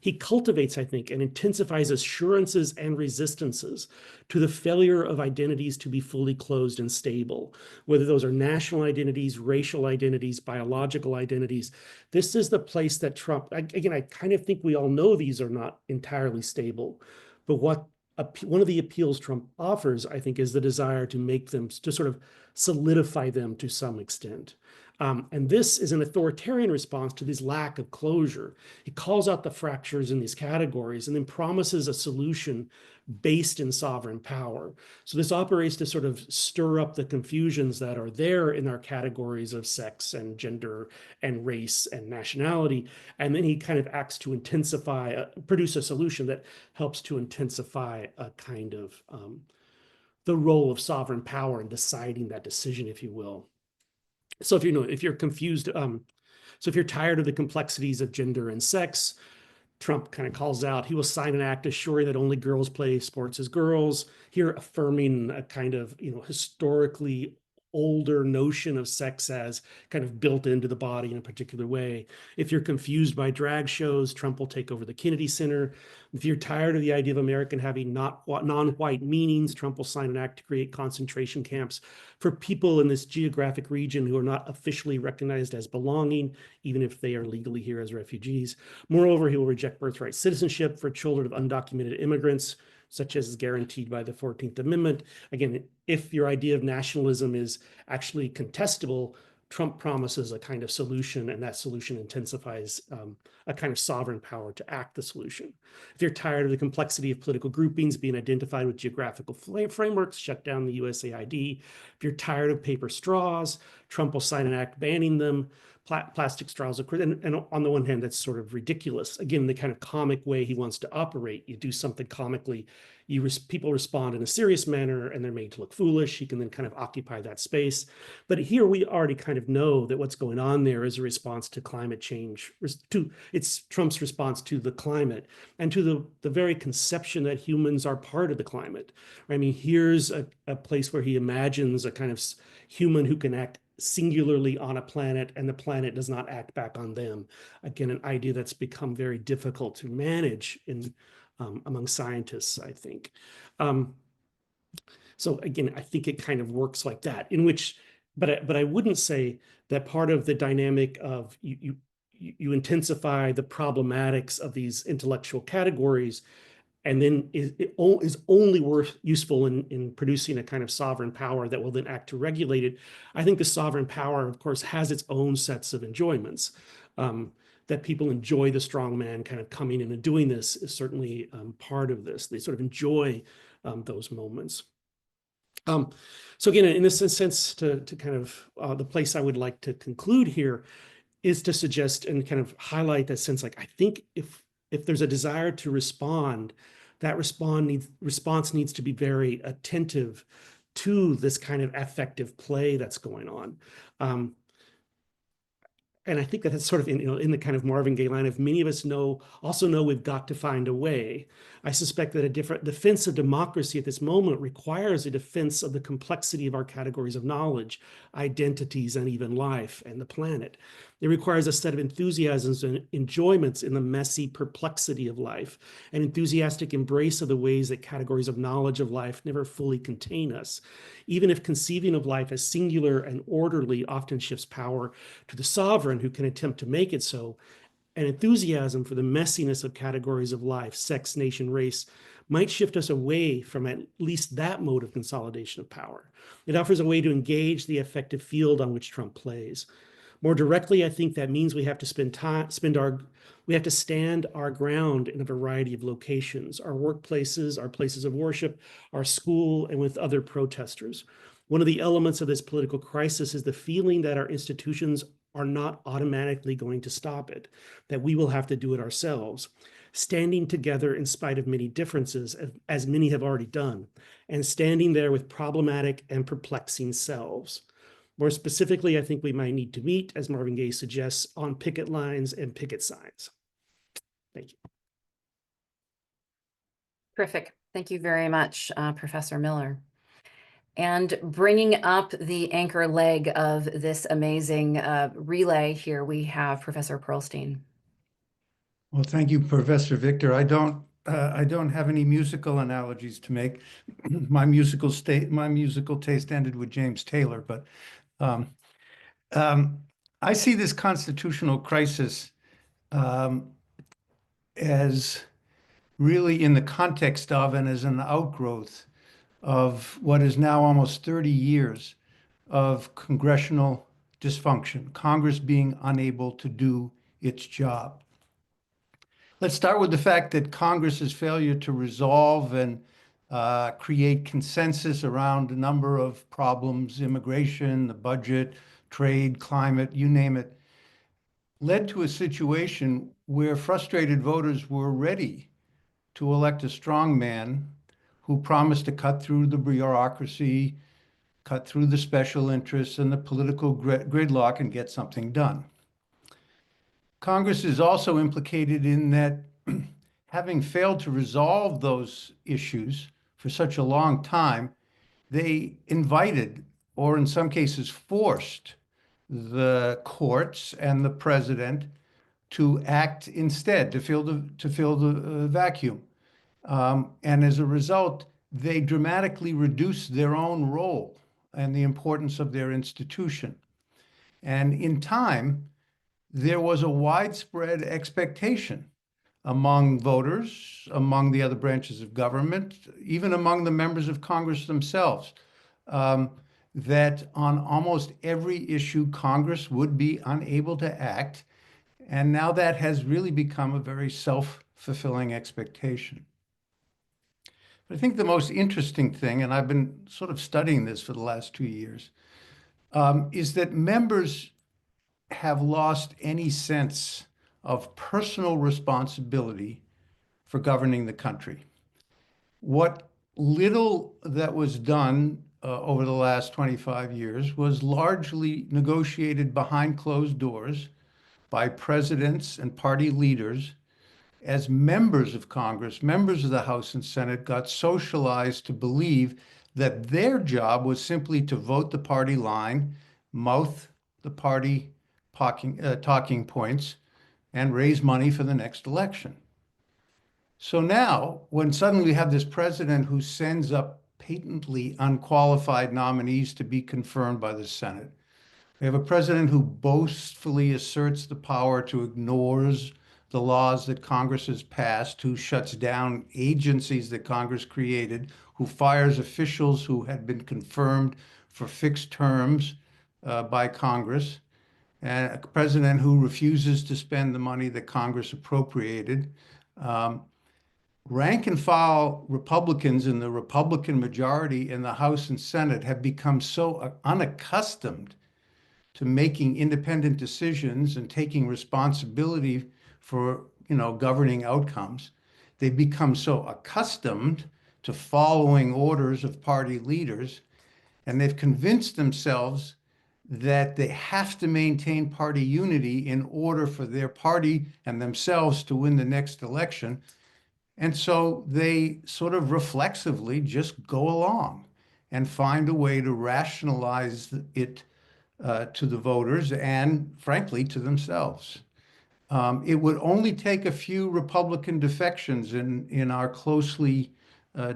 He cultivates, I think, and intensifies assurances and resistances to the failure of identities to be fully closed and stable, whether those are national identities, racial identities, biological identities. This is the place that Trump, again, I kind of think we all know these are not entirely stable, but one of the appeals Trump offers, I think, is the desire to make them, to sort of solidify them to some extent. And this is an authoritarian response to this lack of closure. He calls out the fractures in these categories and then promises a solution based in sovereign power. So this operates to sort of stir up the confusions that are there in our categories of sex and gender and race and nationality. And then he kind of acts to produce a solution that helps to intensify a kind of the role of sovereign power in deciding that decision, if you will. So if you're confused, so if you're tired of the complexities of gender and sex, Trump kind of calls out, he will sign an act assuring that only girls play sports as girls, here affirming a kind of, historically older notion of sex as kind of built into the body in a particular way. If you're confused by drag shows, Trump will take over the Kennedy Center. If you're tired of the idea of American having non-white meanings, Trump will sign an act to create concentration camps for people in this geographic region who are not officially recognized as belonging, even if they are legally here as refugees. Moreover, he will reject birthright citizenship for children of undocumented immigrants, such as is guaranteed by the 14th Amendment. Again, if your idea of nationalism is actually contestable, Trump promises a kind of solution, and that solution intensifies a kind of sovereign power to act the solution. If you're tired of the complexity of political groupings being identified with geographical frameworks, shut down the USAID. If you're tired of paper straws, Trump will sign an act banning them. Plastic straws, and on the one hand, that's sort of ridiculous. Again, the kind of comic way he wants to operate. You do something comically, people respond in a serious manner, and they're made to look foolish. He can then kind of occupy that space. But here we already kind of know that what's going on there is a response to climate change. It's Trump's response to the climate and to the very conception that humans are part of the climate. I mean, here's a place where he imagines a kind of human who can act singularly on a planet, and the planet does not act back on them. Again, an idea that's become very difficult to manage among scientists, I think. So again, I think it kind of works like that, but I wouldn't say that part of the dynamic of you intensify the problematics of these intellectual categories, and then is only useful in producing a kind of sovereign power that will then act to regulate it. I think the sovereign power, of course, has its own sets of enjoyments. That people enjoy the strong man kind of coming in and doing this is certainly part of this. They sort of enjoy those moments. So again, in this sense, to kind of the place I would like to conclude here is to suggest and kind of highlight that sense, like, I think if there's a desire to respond, that response needs to be very attentive to this kind of affective play that's going on. And I think that that's sort of in the kind of Marvin Gaye line of many of us also know we've got to find a way. I suspect that a different defense of democracy at this moment requires a defense of the complexity of our categories of knowledge, identities, and even life and the planet. It requires a set of enthusiasms and enjoyments in the messy perplexity of life, an enthusiastic embrace of the ways that categories of knowledge of life never fully contain us. Even if conceiving of life as singular and orderly often shifts power to the sovereign who can attempt to make it so, an enthusiasm for the messiness of categories of life, sex, nation, race, might shift us away from at least that mode of consolidation of power. It offers a way to engage the affective field on which Trump plays. More directly, I think that means we have to stand our ground in a variety of locations, our workplaces, our places of worship, our school, and with other protesters. One of the elements of this political crisis is the feeling that our institutions are not automatically going to stop it, that we will have to do it ourselves, standing together in spite of many differences, as many have already done, and standing there with problematic and perplexing selves. More specifically, I think we might need to meet, as Marvin Gaye suggests, on picket lines and picket signs. Thank you. Terrific. Thank you very much, Professor Miller. And bringing up the anchor leg of this amazing relay here, we have Professor Pearlstein. Well, thank you, Professor Victor. I don't have any musical analogies to make. My musical taste ended with James Taylor, but I see this constitutional crisis as really in the context of and as an outgrowth of what is now almost 30 years of congressional dysfunction, Congress being unable to do its job. Let's start with the fact that Congress's failure to resolve and create consensus around a number of problems, immigration, the budget, trade, climate, you name it, led to a situation where frustrated voters were ready to elect a strong man who promised to cut through the bureaucracy, cut through the special interests and the political gridlock and get something done. Congress is also implicated in that having failed to resolve those issues for such a long time, they invited, or in some cases forced, the courts and the president to act instead, to fill the vacuum. And as a result, they dramatically reduced their own role and the importance of their institution. And in time, there was a widespread expectation among voters, among the other branches of government, even among the members of Congress themselves, that on almost every issue, Congress would be unable to act. And now that has really become a very self-fulfilling expectation. But I think the most interesting thing, and I've been sort of studying this for the last 2 years, is that members have lost any sense of personal responsibility for governing the country. What little that was done over the last 25 years was largely negotiated behind closed doors by presidents and party leaders as members of Congress, members of the House and Senate got socialized to believe that their job was simply to vote the party line, mouth the party talking points, and raise money for the next election. So now, when suddenly we have this president who sends up patently unqualified nominees to be confirmed by the Senate, we have a president who boastfully asserts the power to ignore the laws that Congress has passed, who shuts down agencies that Congress created, who fires officials who had been confirmed for fixed terms by Congress, and a president who refuses to spend the money that Congress appropriated. Rank and file Republicans in the Republican majority in the House and Senate have become so unaccustomed to making independent decisions and taking responsibility for, governing outcomes. They've become so accustomed to following orders of party leaders, and they've convinced themselves that they have to maintain party unity in order for their party and themselves to win the next election. And so they sort of reflexively just go along and find a way to rationalize it to the voters and, frankly, to themselves. It would only take a few Republican defections in our closely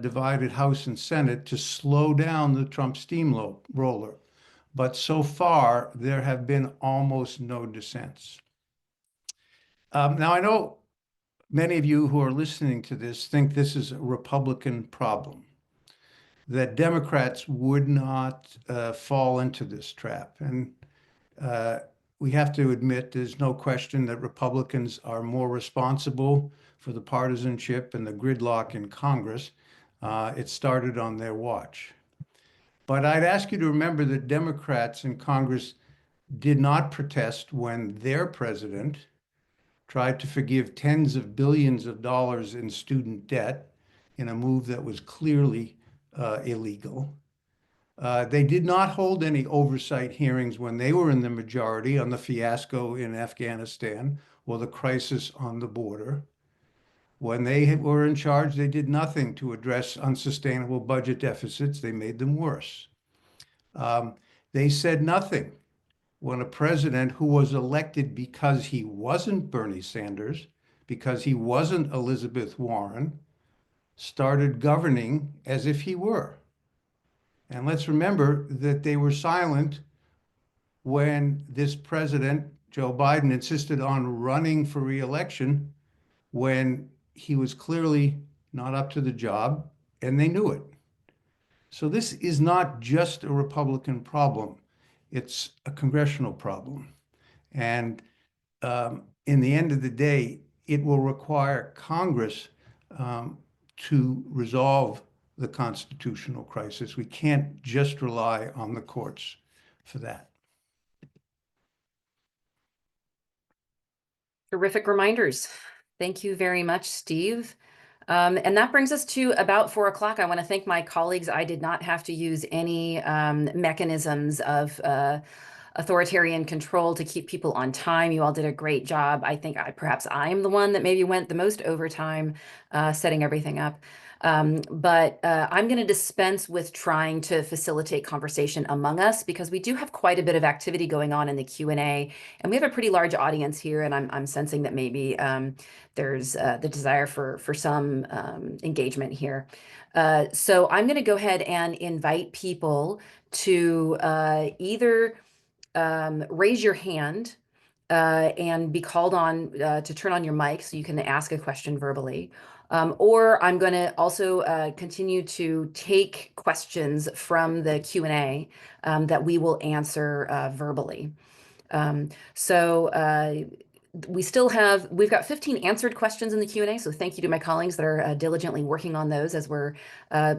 divided House and Senate to slow down the Trump steamroller. But so far, there have been almost no dissents. Now, I know many of you who are listening to this think this is a Republican problem, that Democrats would not fall into this trap. And we have to admit there's no question that Republicans are more responsible for the partisanship and the gridlock in Congress. It started on their watch. But I'd ask you to remember that Democrats in Congress did not protest when their president tried to forgive tens of billions of dollars in student debt in a move that was clearly illegal. They did not hold any oversight hearings when they were in the majority on the fiasco in Afghanistan or the crisis on the border. When they were in charge, they did nothing to address unsustainable budget deficits. They made them worse. They said nothing when a president who was elected because he wasn't Bernie Sanders, because he wasn't Elizabeth Warren, started governing as if he were. And let's remember that they were silent when this president, Joe Biden, insisted on running for re-election when he was clearly not up to the job, and they knew it. So this is not just a Republican problem. It's a congressional problem. And in the end of the day, it will require Congress to resolve the constitutional crisis. We can't just rely on the courts for that. Terrific reminders. Thank you very much, Steve. And that brings us to about 4 o'clock. I want to thank my colleagues. I did not have to use any mechanisms of authoritarian control to keep people on time. You all did a great job. I think perhaps I am the one that maybe went the most overtime setting everything up. But I'm going to dispense with trying to facilitate conversation among us because we do have quite a bit of activity going on in the Q&A, and we have a pretty large audience here, and I'm sensing that maybe there's the desire for some engagement here. So I'm going to go ahead and invite people to either raise your hand and be called on to turn on your mic so you can ask a question verbally. Or I'm going to also continue to take questions from the Q&A that we will answer verbally. We've got 15 answered questions in the Q&A, so thank you to my colleagues that are diligently working on those as we're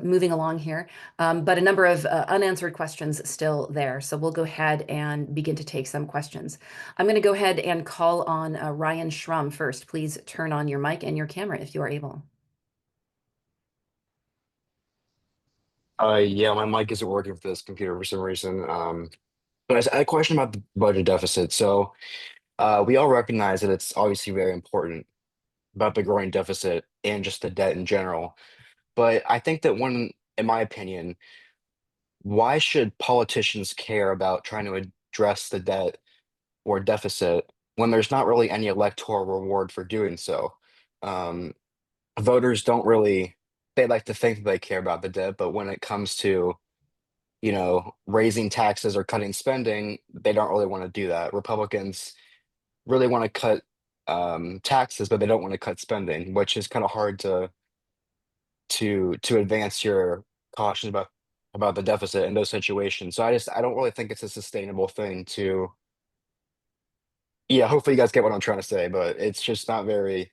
moving along here. But a number of unanswered questions still there, so we'll go ahead and begin to take some questions. I'm going to go ahead and call on Ryan Schrum first. Please turn on your mic and your camera if you are able. Yeah, my mic isn't working for this computer for some reason. But I had a question about the budget deficit. So we all recognize that it's obviously very important about the growing deficit and just the debt in general. But I think that in my opinion, why should politicians care about trying to address the debt or deficit when there's not really any electoral reward for doing so? Um, Voters don't really, they like to think that they care about the debt, but when it comes to raising taxes or cutting spending, they don't really want to do that. Republicans really want to cut taxes, but they don't want to cut spending, which is kind of hard to advance your caution about the deficit in those situations. So I don't really think it's a sustainable thing to. Yeah, hopefully you guys get what I'm trying to say, but it's just not very.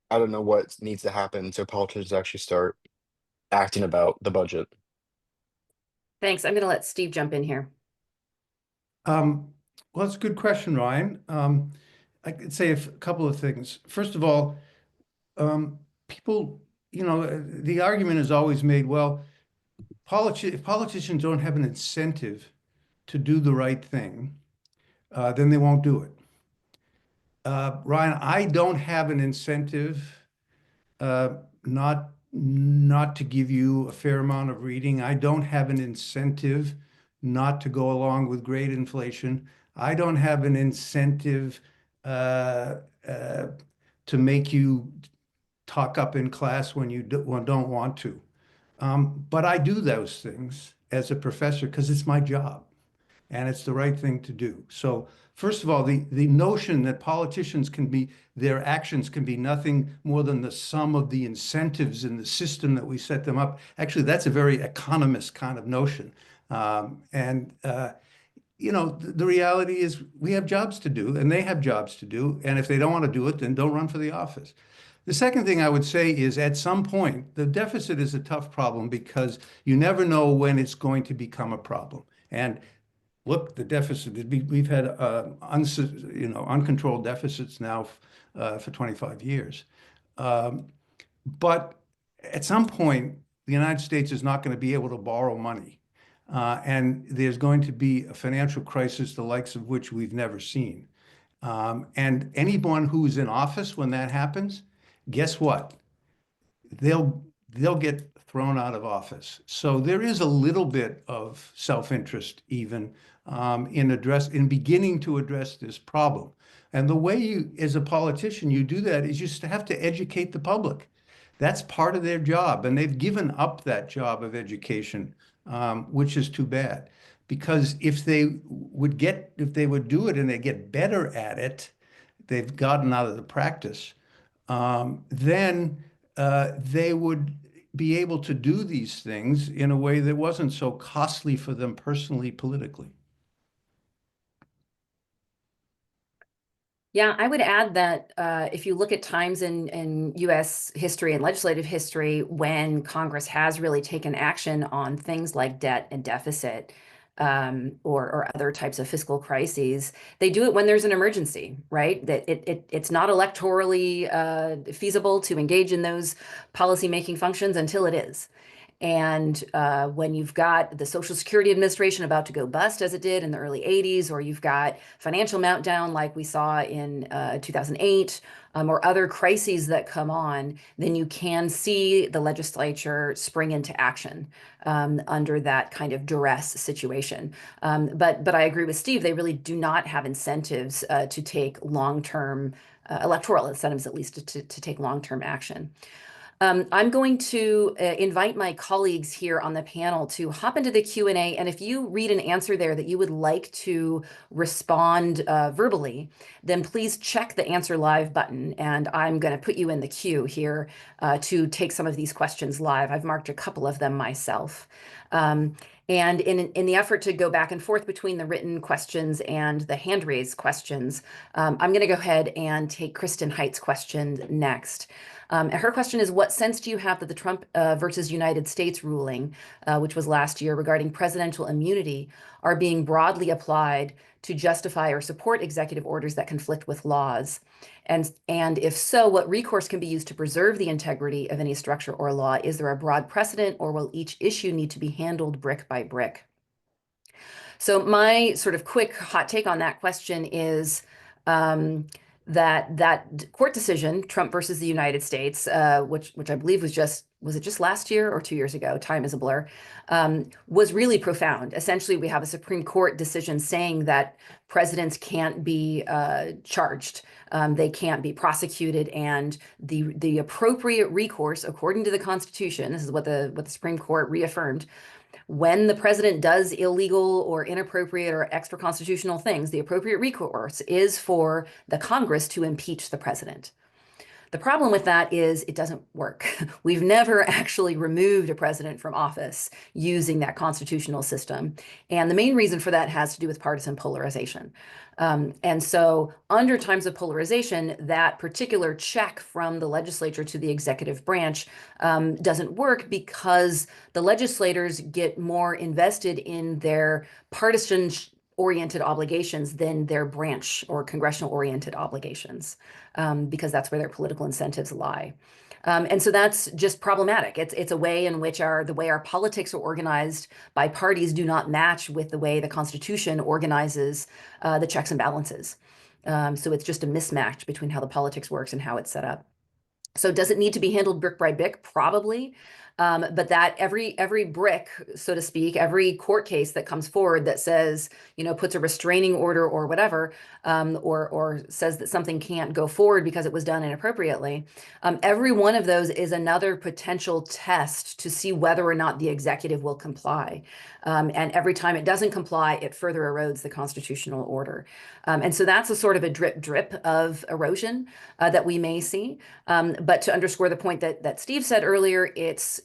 I don't know what needs to happen so politicians actually start acting about the budget. Thanks. I'm going to let Steve jump in here. Well, it's a good question, Ryan. I could say a couple of things. First of all, people, the argument is always made, well, if politicians don't have an incentive to do the right thing, then they won't do it. Ryan, I don't have an incentive not to give you a fair amount of reading. I don't have an incentive not to go along with great inflation. I don't have an incentive to make you talk up in class when you don't want to. But I do those things as a professor because it's my job and it's the right thing to do. So first of all, the notion that their actions can be nothing more than the sum of the incentives in the system that we set them up. Actually, that's a very economist kind of notion. The reality is we have jobs to do and they have jobs to do. And if they don't want to do it, then don't run for the office. The second thing I would say is at some point, the deficit is a tough problem because you never know when it's going to become a problem. And look, the deficit, we've had uncontrolled deficits now for 25 years. But at some point, the United States is not going to be able to borrow money. And there's going to be a financial crisis, the likes of which we've never seen. And anyone who's in office when that happens, guess what? They'll get thrown out of office. So there is a little bit of self-interest even in beginning to address this problem. And the way you, as a politician, you do that is you just have to educate the public. That's part of their job, and they've given up that job of education, which is too bad. Because if they would do it and they get better at it, they've gotten out of the practice, then they would be able to do these things in a way that wasn't so costly for them personally, politically. Yeah, I would add that if you look at times in U.S. history and legislative history when Congress has really taken action on things like debt and deficit or other types of fiscal crises, they do it when there's an emergency, right? That it's not electorally feasible to engage in those policymaking functions until it is. And when you've got the Social Security Administration about to go bust, as it did in the early 80s, or you've got financial meltdown like we saw in 2008, or other crises that come on, then you can see the legislature spring into action under that kind of duress situation. But I agree with Steve, they really do not have incentives to take long-term, electoral incentives at least, to take long-term action. I'm going to invite my colleagues here on the panel to hop into the Q&A, and if you read an answer there that you would like to respond verbally, then please check the Answer Live button, and I'm going to put you in the queue here to take some of these questions live. I've marked a couple of them myself. And in the effort to go back and forth between the written questions and the hand-raised questions, I'm going to go ahead and take Kristen Height's question next. And her question is, what sense do you have that the Trump versus United States ruling, which was last year regarding presidential immunity, are being broadly applied to justify or support executive orders that conflict with laws? And if so, what recourse can be used to preserve the integrity of any structure or law? Is there a broad precedent, or will each issue need to be handled brick by brick? So my sort of quick hot take on that question is that court decision, Trump versus the United States, which I believe was it just last year or 2 years ago? Time is a blur. Was really profound. Essentially, we have a Supreme Court decision saying that presidents can't be charged. They can't be prosecuted, and the appropriate recourse, according to the Constitution, this is what the Supreme Court reaffirmed, when the president does illegal or inappropriate or extra constitutional things, the appropriate recourse is for the Congress to impeach the president. The problem with that is it doesn't work. We've never actually removed a president from office using that constitutional system. And the main reason for that has to do with partisan polarization. And so under times of polarization, that particular check from the legislature to the executive branch doesn't work, because the legislators get more invested in their partisan oriented obligations than their branch or congressional oriented obligations, because that's where their political incentives lie. And so that's just problematic. It's a way in which the way our politics are organized by parties do not match with the way the Constitution organizes the checks and balances. So it's just a mismatch between how the politics works and how it's set up. So does it need to be handled brick by brick? Probably. But that every brick, so to speak, every court case that comes forward that says, puts a restraining order or whatever, or says that something can't go forward because it was done inappropriately, every one of those is another potential test to see whether or not the executive will comply. And every time it doesn't comply, it further erodes the constitutional order. And so that's a sort of a drip of erosion that we may see. But to underscore the point that Steve said earlier, it's,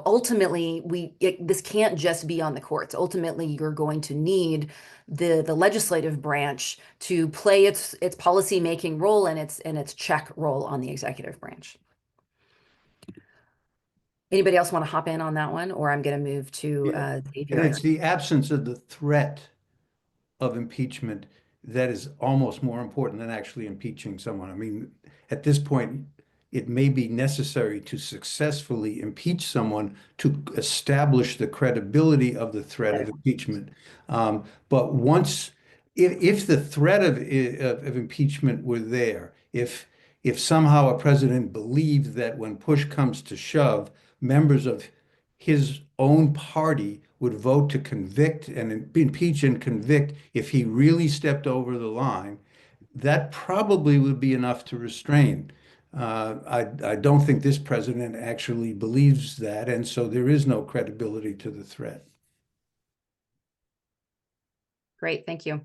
ultimately this can't just be on the courts. Ultimately, you're going to need the legislative branch to play its policy making role and its check role on the executive branch. Anybody else want to hop in on that one, or I'm going to move to Xavier? And it's the absence of the threat of impeachment that is almost more important than actually impeaching someone. I mean, at this point, it may be necessary to successfully impeach someone to establish the credibility of the threat of impeachment. But if the threat of impeachment were there, if somehow a president believed that when push comes to shove, members of his own party would vote to convict and impeach and convict if he really stepped over the line, that probably would be enough to restrain. I don't think this president actually believes that, and so there is no credibility to the threat. Great, thank you.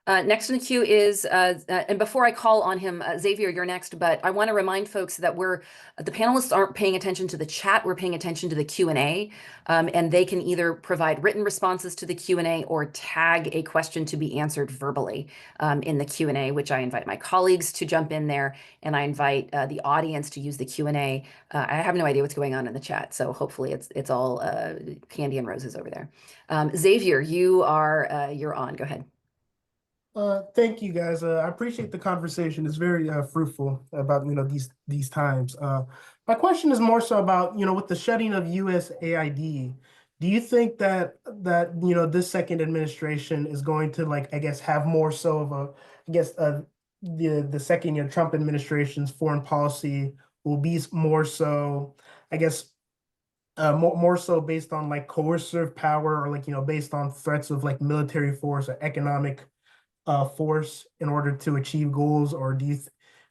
Next in the queue is, and before I call on him, Xavier, you're next, but I want to remind folks that the panelists aren't paying attention to the chat, we're paying attention to the Q&A, and they can either provide written responses to the Q&A or tag a question to be answered verbally in the Q&A, which I invite my colleagues to jump in there, and I invite the audience to use the Q&A. I have no idea what's going on in the chat, so hopefully it's all candy and roses over there. Xavier, you're on, go ahead. Thank you, guys. I appreciate the conversation. It's very fruitful about these times. My question is more so about with the shutting of USAID. Do you think that this second administration is going to have more so of the second Trump administration's foreign policy will be more so more so based on coercive power or based on threats of military force or economic force in order to achieve goals, or do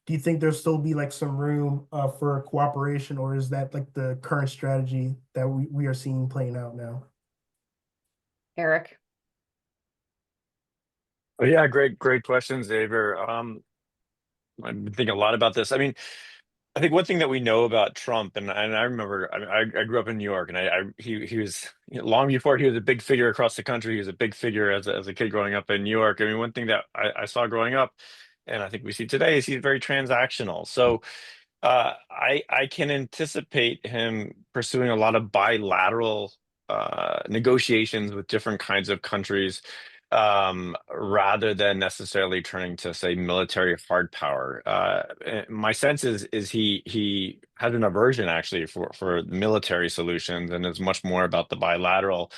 do you think there'll still be like some room for cooperation, or is that like the current strategy that we are seeing playing out now? Eric? Oh, yeah, great question, Xavier. I've been thinking a lot about this. I mean, I think one thing that we know about Trump, and I remember, I grew up in New York, and he was, long before he was a big figure across the country. He was a big figure as a kid growing up in New York. I mean, one thing that I saw growing up, and I think we see today, is he's very transactional. So I can anticipate him pursuing a lot of bilateral negotiations with different kinds of countries, rather than necessarily turning to, say, military hard power. My sense is he has an aversion actually for military solutions and is much more about the bilateral.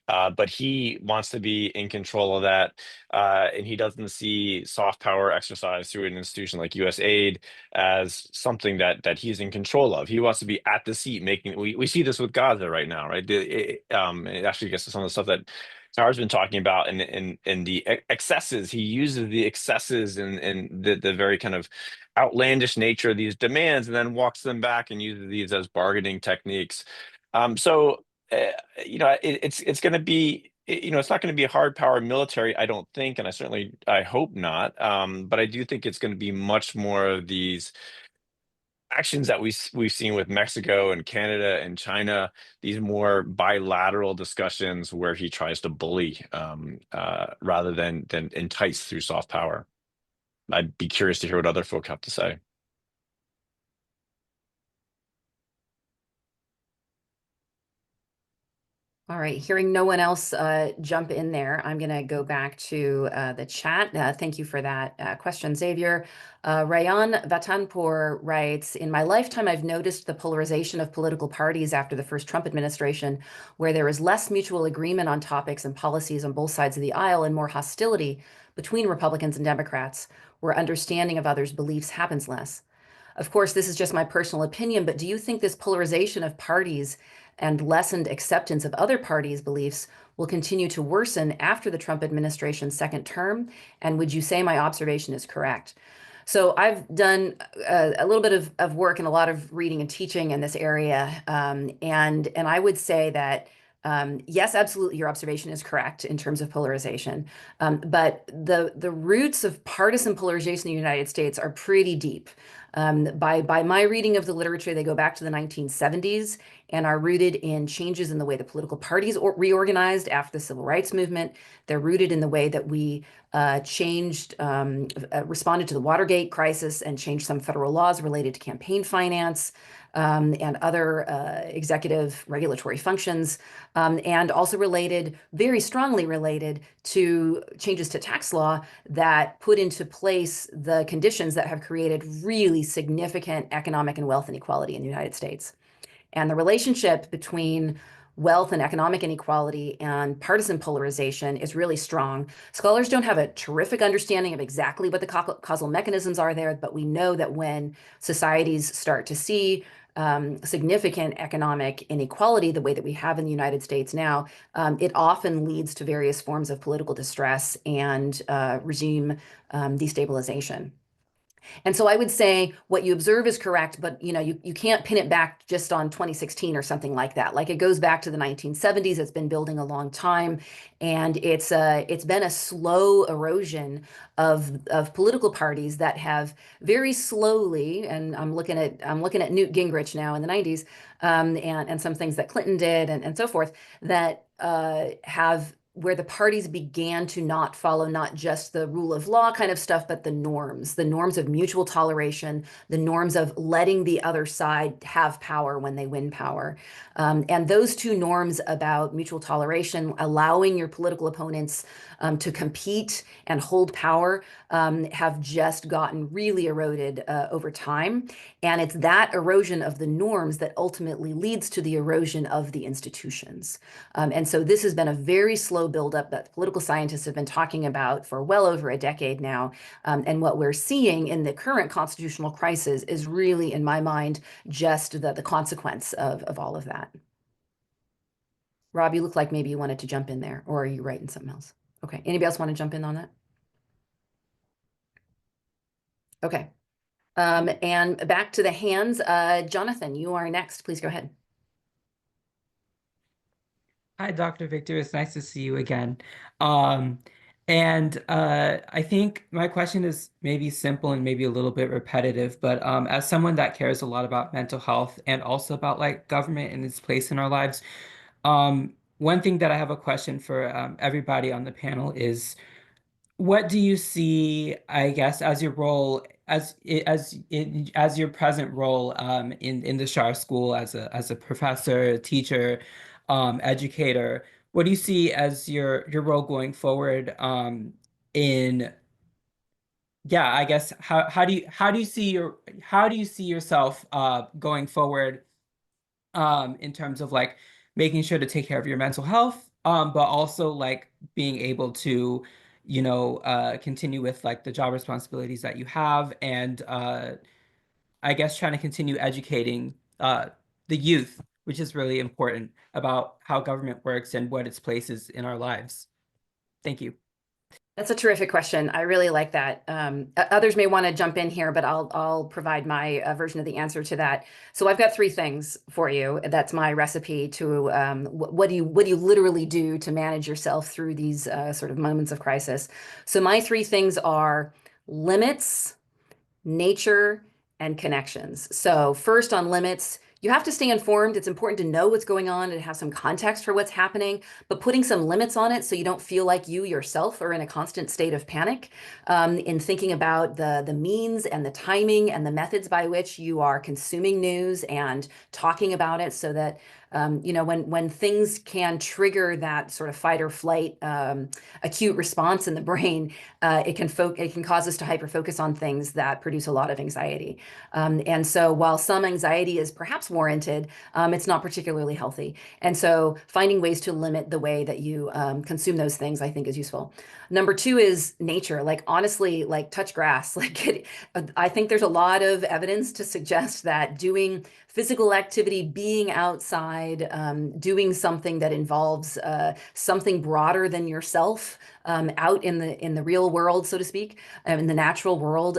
But he wants to be in control of that, and he doesn't see soft power exercised through an institution like USAID as something that he's in control of. He wants to be at the seat making. We see this with Gaza right now, right? It actually gets to some of the stuff that Char's been talking about, and the excesses. He uses the excesses and the very kind of outlandish nature of these demands, and then walks them back and uses these as bargaining techniques. So it's going to be, it's not going to be a hard power military, I don't think, and I hope not. But I do think it's going to be much more of these actions that we've seen with Mexico and Canada and China, these more bilateral discussions where he tries to bully, rather than entice through soft power. I'd be curious to hear what other folk have to say. All right, hearing no one else jump in there, I'm going to go back to the chat. Thank you for that question, Xavier. Rayan Vatanpour writes, in my lifetime, I've noticed the polarization of political parties after the first Trump administration, where there is less mutual agreement on topics and policies on both sides of the aisle and more hostility between Republicans and Democrats, where understanding of others' beliefs happens less. Of course, this is just my personal opinion, but do you think this polarization of parties and lessened acceptance of other parties' beliefs will continue to worsen after the Trump administration's second term? And would you say my observation is correct? So I've done a little bit of work and a lot of reading and teaching in this area. And I would say that, yes, absolutely, your observation is correct in terms of polarization. But the roots of partisan polarization in the United States are pretty deep. By my reading of the literature, they go back to the 1970s and are rooted in changes in the way the political parties reorganized after the civil rights movement. They're rooted in the way that we responded to the Watergate crisis and changed some federal laws related to campaign finance, and other executive regulatory functions, and also very strongly related to changes to tax law that put into place the conditions that have created really significant economic and wealth inequality in the United States. And the relationship between wealth and economic inequality and partisan polarization is really strong. Scholars don't have a terrific understanding of exactly what the causal mechanisms are there, but we know that when societies start to see significant economic inequality the way that we have in the United States now, it often leads to various forms of political distress and regime destabilization. And so I would say what you observe is correct, but you can't pin it back just on 2016 or something like that. Like, it goes back to the 1970s. It's been building a long time, and it's been a slow erosion of political parties that have very slowly, and I'm looking at Newt Gingrich now in the 90s, and some things that Clinton did and so forth, that have where the parties began to not follow not just the rule of law kind of stuff, but the norms of mutual toleration, the norms of letting the other side have power when they win power. And those two norms about mutual toleration, allowing your political opponents to compete and hold power, have just gotten really eroded over time. And it's that erosion of the norms that ultimately leads to the erosion of the institutions. And so this has been a very slow buildup that political scientists have been talking about for well over a decade now. And what we're seeing in the current constitutional crisis is really, in my mind, just the consequence of all of that. Rob, you look like maybe you wanted to jump in there, or are you writing something else? Okay, anybody else want to jump in on that? Okay. And back to the hands. Jonathan, you are next. Please go ahead. Hi, Dr. Victor. It's nice to see you again. I think my question is maybe simple and maybe a little bit repetitive, but as someone that cares a lot about mental health and also about like government and its place in our lives, one thing that I have a question for everybody on the panel is, what do you see, I guess, as your role as your present role in the Schar School as a professor, teacher, educator? What do you see as your role going forward in yeah, I guess how do you see yourself going forward in terms of like making sure to take care of your mental health, but also like being able to, continue with like the job responsibilities that you have, and I guess trying to continue educating the youth, which is really important about how government works and what its place is in our lives. Thank you. That's a terrific question. I really like that. Others may want to jump in here, but I'll provide my version of the answer to that. So I've got three things for you. That's my recipe to what do you literally do to manage yourself through these sort of moments of crisis. So my three things are limits, nature, and connections. So first on limits, you have to stay informed. It's important to know what's going on and have some context for what's happening, but putting some limits on it so you don't feel like you yourself are in a constant state of panic, in thinking about the means and the timing and the methods by which you are consuming news and talking about it, so that when things can trigger that sort of fight or flight acute response in the brain, it can cause us to hyper focus on things that produce a lot of anxiety. And so while some anxiety is perhaps warranted, it's not particularly healthy. And so finding ways to limit the way that you consume those things, I think, is useful. Number two is nature. Like, honestly, like, touch grass. I think there's a lot of evidence to suggest that doing physical activity, being outside, doing something that involves something broader than yourself, out in the real world, so to speak, in the natural world,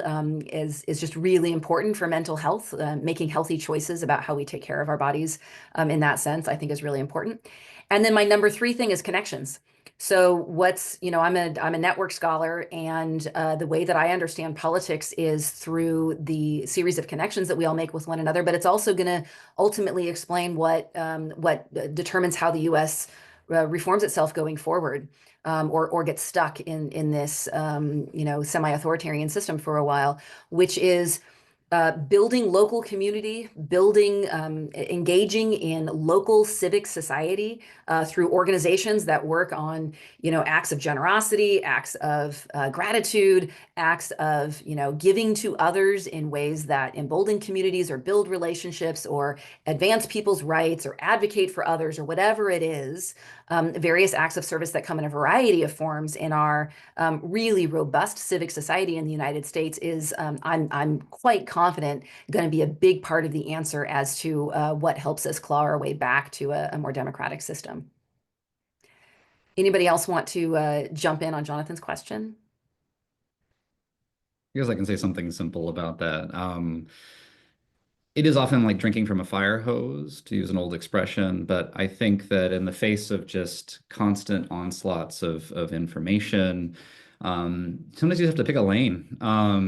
is just really important for mental health. Making healthy choices about how we take care of our bodies, in that sense, I think, is really important. And then my number three thing is connections. So I'm a network scholar, and the way that I understand politics is through the series of connections that we all make with one another. But it's also going to ultimately explain what determines how the U.S. Reforms itself going forward, or gets stuck in this semi-authoritarian system for a while, which is building local community, engaging in local civic society through organizations that work on, acts of generosity, acts of gratitude, acts of, giving to others in ways that embolden communities or build relationships or advance people's rights or advocate for others, or whatever it is. Various acts of service that come in a variety of forms in our really robust civic society in the United States is, I'm quite confident, going to be a big part of the answer as to what helps us claw our way back to a more democratic system. Anybody else want to jump in on Jonathan's question? I guess I can say something simple about that. It is often like drinking from a fire hose, to use an old expression, but I think that in the face of just constant onslaughts of information, sometimes you have to pick a lane.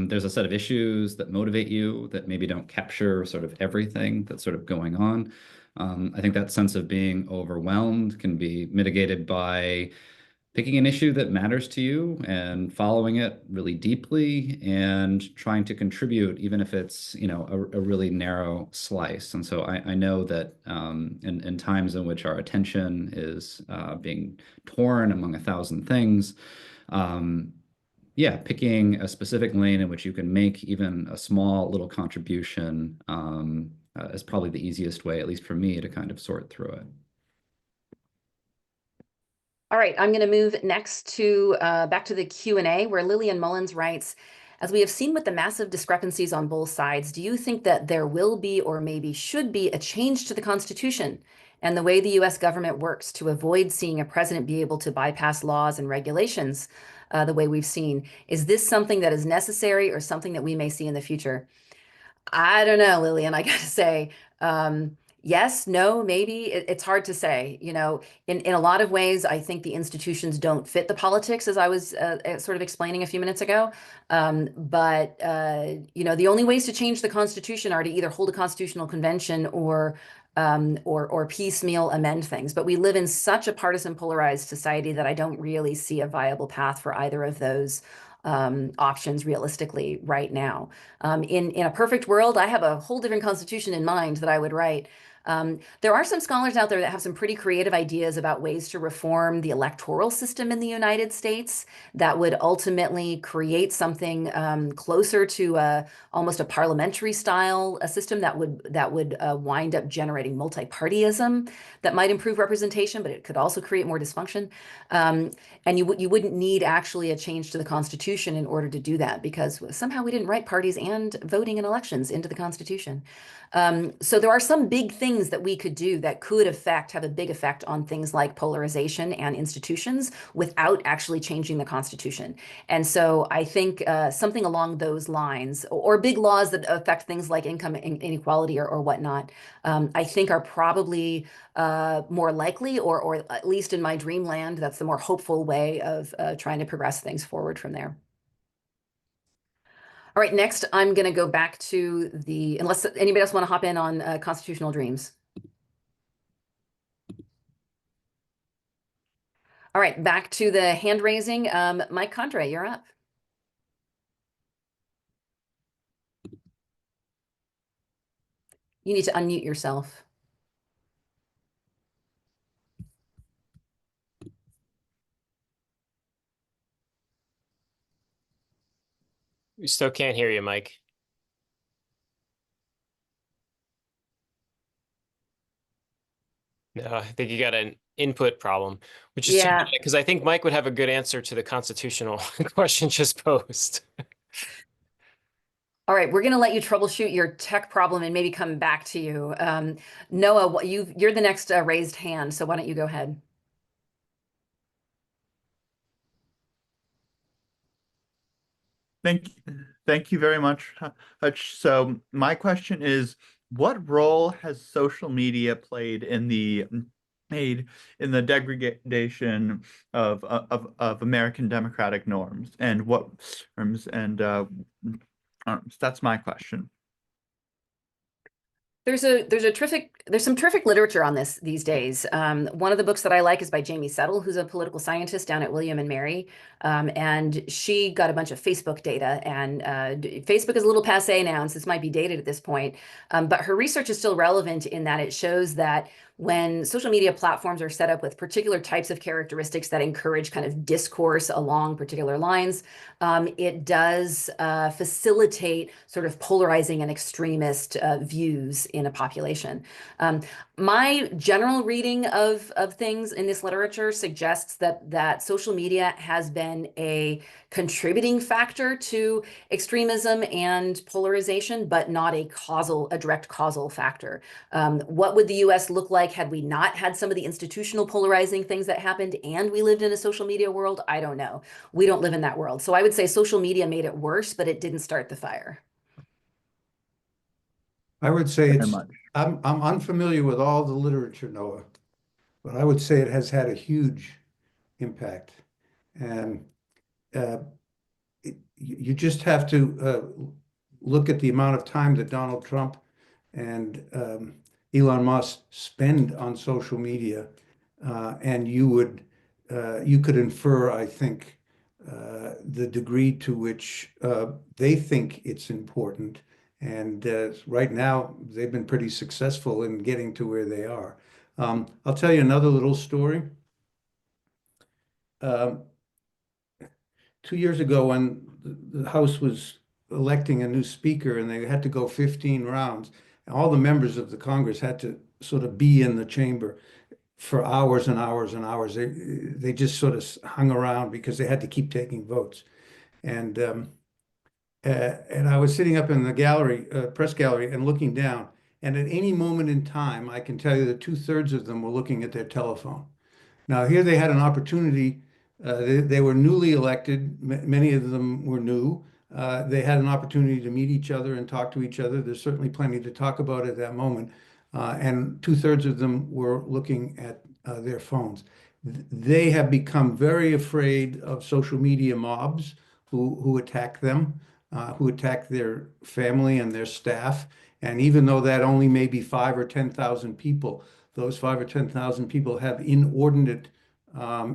There's a set of issues that motivate you that maybe don't capture sort of everything that's sort of going on. I think that sense of being overwhelmed can be mitigated by picking an issue that matters to you and following it really deeply and trying to contribute, even if it's, a really narrow slice. And so I know that in times in which our attention is being torn among 1,000 things, picking a specific lane in which you can make even a small little contribution is probably the easiest way, at least for me, to kind of sort through it. All right, I'm going to move next to back to the Q&A, where Lillian Mullins writes, as we have seen with the massive discrepancies on both sides, do you think that there will be, or maybe should be, a change to the Constitution and the way the U.S. government works to avoid seeing a president be able to bypass laws and regulations the way we've seen? Is this something that is necessary or something that we may see in the future? I don't know, Lillian, I gotta say, yes, no, maybe. It's hard to say. In a lot of ways, I think the institutions don't fit the politics, as I was sort of explaining a few minutes ago. But the only ways to change the Constitution are to either hold a constitutional convention or piecemeal amend things. But we live in such a partisan, polarized society that I don't really see a viable path for either of those options realistically right now. In a perfect world, I have a whole different constitution in mind that I would write. There are some scholars out there that have some pretty creative ideas about ways to reform the electoral system in the United States that would ultimately create something closer to almost a parliamentary style a system that would wind up generating multi-partyism that might improve representation, but it could also create more dysfunction. And you wouldn't need actually a change to the Constitution in order to do that because somehow we didn't write parties and voting in elections into the Constitution. So there are some big things that we could do that could have a big effect on things like polarization and institutions without actually changing the Constitution. And so I think something along those lines, or big laws that affect things like income inequality or whatnot, I think are probably more likely, or at least in my dreamland, that's the more hopeful way of trying to progress things forward from there. All right, next I'm going to go back to unless anybody else want to hop in on constitutional dreams. All right, back to the hand raising. Mike Condre, you're up. You need to unmute yourself. We still can't hear you, Mike. No, I think you got an input problem, which is Yeah. because I think Mike would have a good answer to the constitutional question just posed. All right, we're going to let you troubleshoot your tech problem and maybe come back to you. Noah, you're the next raised hand, so why don't you go ahead? Thank you very much, Hutch. So my question is, what role has social media played in the degradation of American democratic norms, and what norms and norms? That's my question. There's some terrific literature on this these days. One of the books that I like is by Jamie Settle, who's a political scientist down at William and Mary. And she got a bunch of Facebook data, and Facebook is a little passé now, and so this might be dated at this point. But her research is still relevant in that it shows that when social media platforms are set up with particular types of characteristics that encourage kind of discourse along particular lines, it does facilitate sort of polarizing and extremist views in a population. My general reading of things in this literature suggests that social media has been a contributing factor to extremism and polarization, but not a direct causal factor. What would the US look like had we not had some of the institutional polarizing things that happened and we lived in a social media world? I don't know. We don't live in that world. So I would say social media made it worse, but it didn't start the fire. I would say Very much. I'm unfamiliar with all the literature, Noah, but I would say it has had a huge impact. And you just have to look at the amount of time that Donald Trump and Elon Musk spend on social media, and you could infer, I think, the degree to which they think it's important. And right now, they've been pretty successful in getting to where they are. I'll tell you another little story. 2 years ago, when the House was electing a new speaker and they had to go 15 rounds, all the members of the Congress had to sort of be in the chamber for hours and hours and hours. They just sort of hung around because they had to keep taking votes. And I was sitting up in the gallery, press gallery, and looking down. And at any moment in time, I can tell you that 2/3 of them were looking at their telephone. Now, here they had an opportunity. They were newly elected. Many of them were new. They had an opportunity to meet each other and talk to each other. There's certainly plenty to talk about at that moment. And 2/3 of them were looking at their phones. They have become very afraid of social media mobs who attack them, who attack their family and their staff. And even though that only may be 5 or 10,000 people, those 5 or 10,000 people have inordinate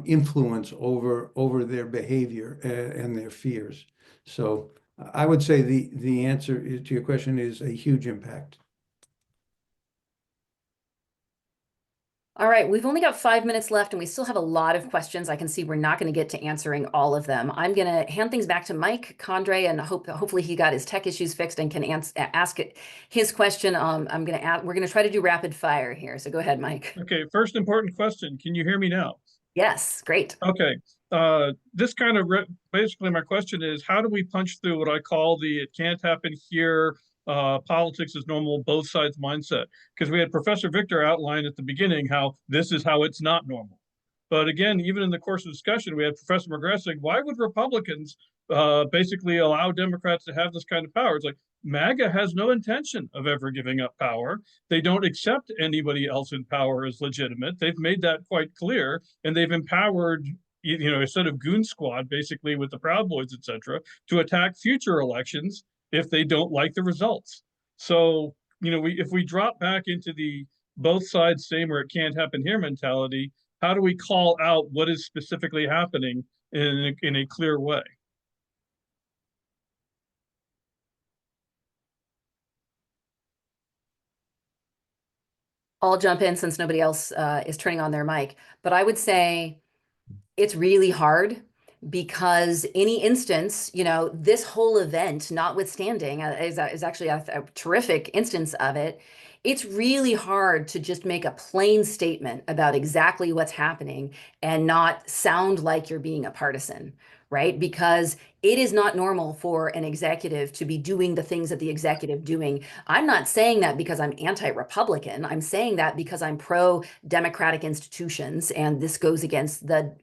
influence over their behavior and their fears. So I would say the answer to your question is a huge impact. All right, we've only got 5 minutes left and we still have a lot of questions. I can see we're not going to get to answering all of them. I'm going to hand things back to Mike Condrey and hopefully he got his tech issues fixed and can ask his question. We're going to try to do rapid fire here. So go ahead, Mike. Okay, first important question. Can you hear me now? Yes, great. Okay. This kind of basically my question is, how do we punch through what I call the "it can't happen here, politics is normal, both sides" mindset? Because we had Professor Victor outline at the beginning how this is how it's not normal. But again, even in the course of discussion, we had Professor McGrath saying, why would Republicans basically allow Democrats to have this kind of power? It's like MAGA has no intention of ever giving up power. They don't accept anybody else in power as legitimate. They've made that quite clear, and they've empowered a set of goon squad, basically with the Proud Boys, et cetera, to attack future elections if they don't like the results. So, if we drop back into the both sides same or it can't happen here mentality, how do we call out what is specifically happening in a clear way? I'll jump in since nobody else is turning on their mic, but I would say it's really hard because any instance, this whole event notwithstanding is actually a terrific instance of it. It's really hard to just make a plain statement about exactly what's happening and not sound like you're being a partisan, right? Because it is not normal for an executive to be doing the things that the executive doing. I'm not saying that because I'm anti-Republican. I'm saying that because I'm pro-democratic institutions, and this goes against the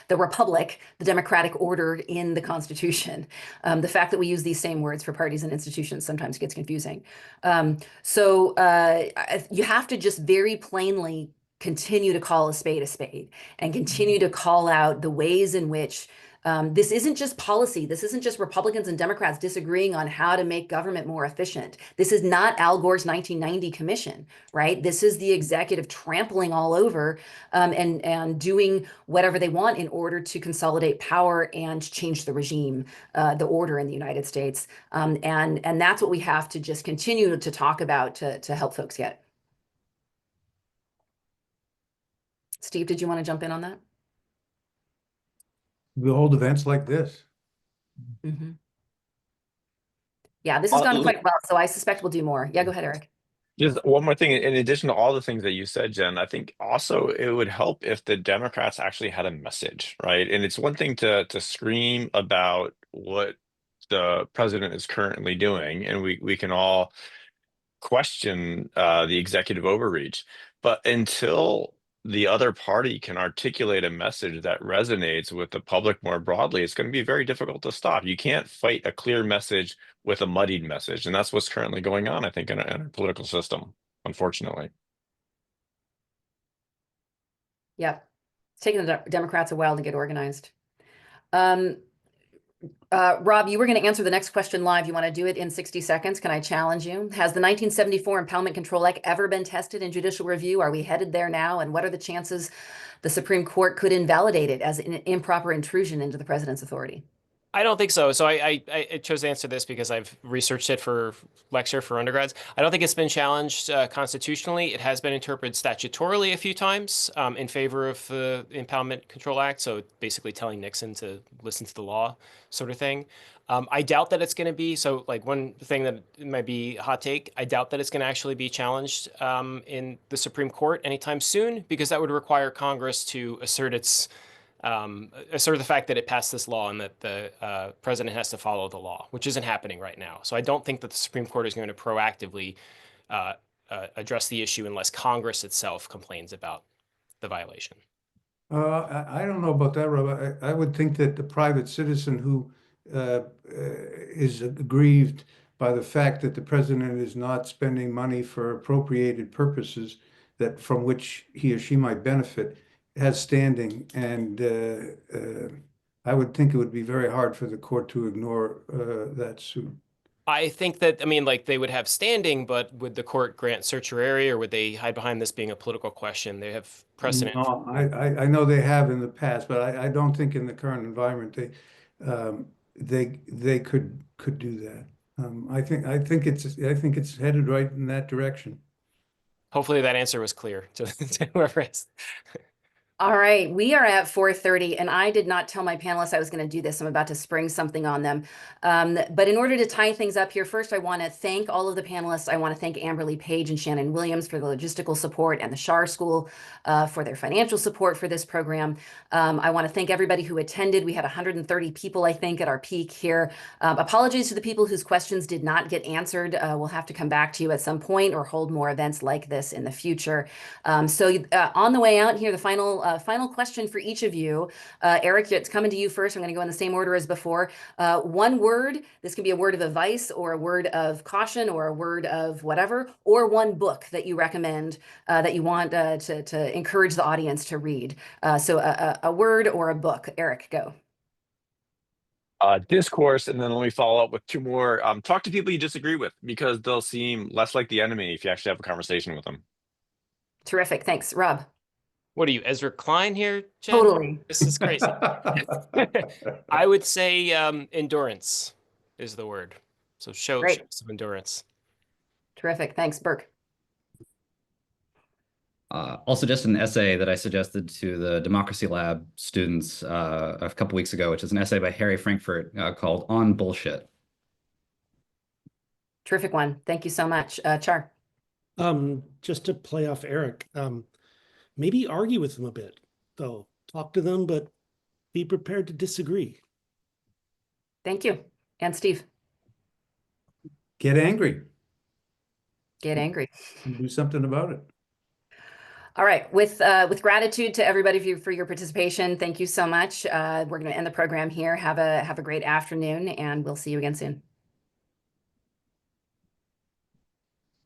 republic, the democratic order in the Constitution. The fact that we use these same words for parties and institutions sometimes gets confusing. So you have to just very plainly continue to call a spade and continue to call out the ways in which this isn't just policy. This isn't just Republicans and Democrats disagreeing on how to make government more efficient. This is not Al Gore's 1990 commission, right? This is the executive trampling all over and doing whatever they want in order to consolidate power and change the regime, the order in the United States. And that's what we have to just continue to talk about to help folks get. Steve, did you want to jump in on that? We hold events like this. Mm-hmm. Yeah, this has gone quite well, so I suspect we'll do more. Yeah, go ahead, Eric. Just one more thing, in addition to all the things that you said, Jen, I think also it would help if the Democrats actually had a message, right? And it's one thing to scream about what the president is currently doing, and we can all question the executive overreach, but until the other party can articulate a message that resonates with the public more broadly, it's going to be very difficult to stop. You can't fight a clear message with a muddied message. And that's what's currently going on, I think, in our political system, unfortunately. Yeah, it's taken the Democrats a while to get organized. Rob, you were going to answer the next question live. You want to do it in 60 seconds? Can I challenge you? Has the 1974 Impoundment Control Act ever been tested in judicial review? Are we headed there now? And what are the chances the Supreme Court could invalidate it as an improper intrusion into the president's authority? I don't think so. So I chose to answer this because I've researched it for lecture for undergrads. I don't think it's been challenged constitutionally. It has been interpreted statutorily a few times in favor of the Impoundment Control Act. So basically telling Nixon to listen to the law sort of thing. I doubt that it's going to be, so like one thing that might be a hot take, I doubt that it's going to actually be challenged in the Supreme Court anytime soon, because that would require Congress to assert the fact that it passed this law and that the president has to follow the law, which isn't happening right now. So I don't think that the Supreme Court is going to proactively address the issue unless Congress itself complains about the violation. I don't know about that, Rob. I would think that the private citizen who is aggrieved by the fact that the president is not spending money for appropriated purposes that from which he or she might benefit, has standing. And I would think it would be very hard for the court to ignore that suit. I think that, I mean, like they would have standing, but would the court grant certiorari or would they hide behind this being a political question? They have precedent. No, I know they have in the past, but I don't think in the current environment they could do that. I think it's headed right in that direction. Hopefully that answer was clear to whoever asked. All right, we are at 4:30, and I did not tell my panelists I was going to do this. I'm about to spring something on them. But in order to tie things up here, first, I want to thank all of the panelists. I want to thank Amberly Page and Shannon Williams for the logistical support and the Schar School for their financial support for this program. I want to thank everybody who attended. We had 130 people, I think, at our peak here. Apologies to the people whose questions did not get answered. We'll have to come back to you at some point or hold more events like this in the future. So on the way out here, the final question for each of you. Eric, it's coming to you first. I'm going to go in the same order as before. One word, this can be a word of advice or a word of caution or a word of whatever, or one book that you recommend that you want to encourage the audience to read. So a word or a book. Eric, go. Discourse, and then let me follow up with two more. Talk to people you disagree with because they'll seem less like the enemy if you actually have a conversation with them. Terrific. Thanks. Rob. What are you, Ezra Klein here, Jen? Totally. This is crazy. I would say endurance is the word. So show some endurance. Terrific. Thanks, Berk. Also, just an essay that I suggested to the Democracy Lab students a couple weeks ago, which is an essay by Harry Frankfurt called On Bullshit. Terrific one. Thank you so much. Char. Just to play off Eric, maybe argue with them a bit, though. Talk to them, but be prepared to disagree. Thank you. And Steve. Get angry. Get angry. And do something about it. All right. With gratitude to everybody for your participation, thank you so much. We're going to end the program here. Have a great afternoon, and we'll see you again soon.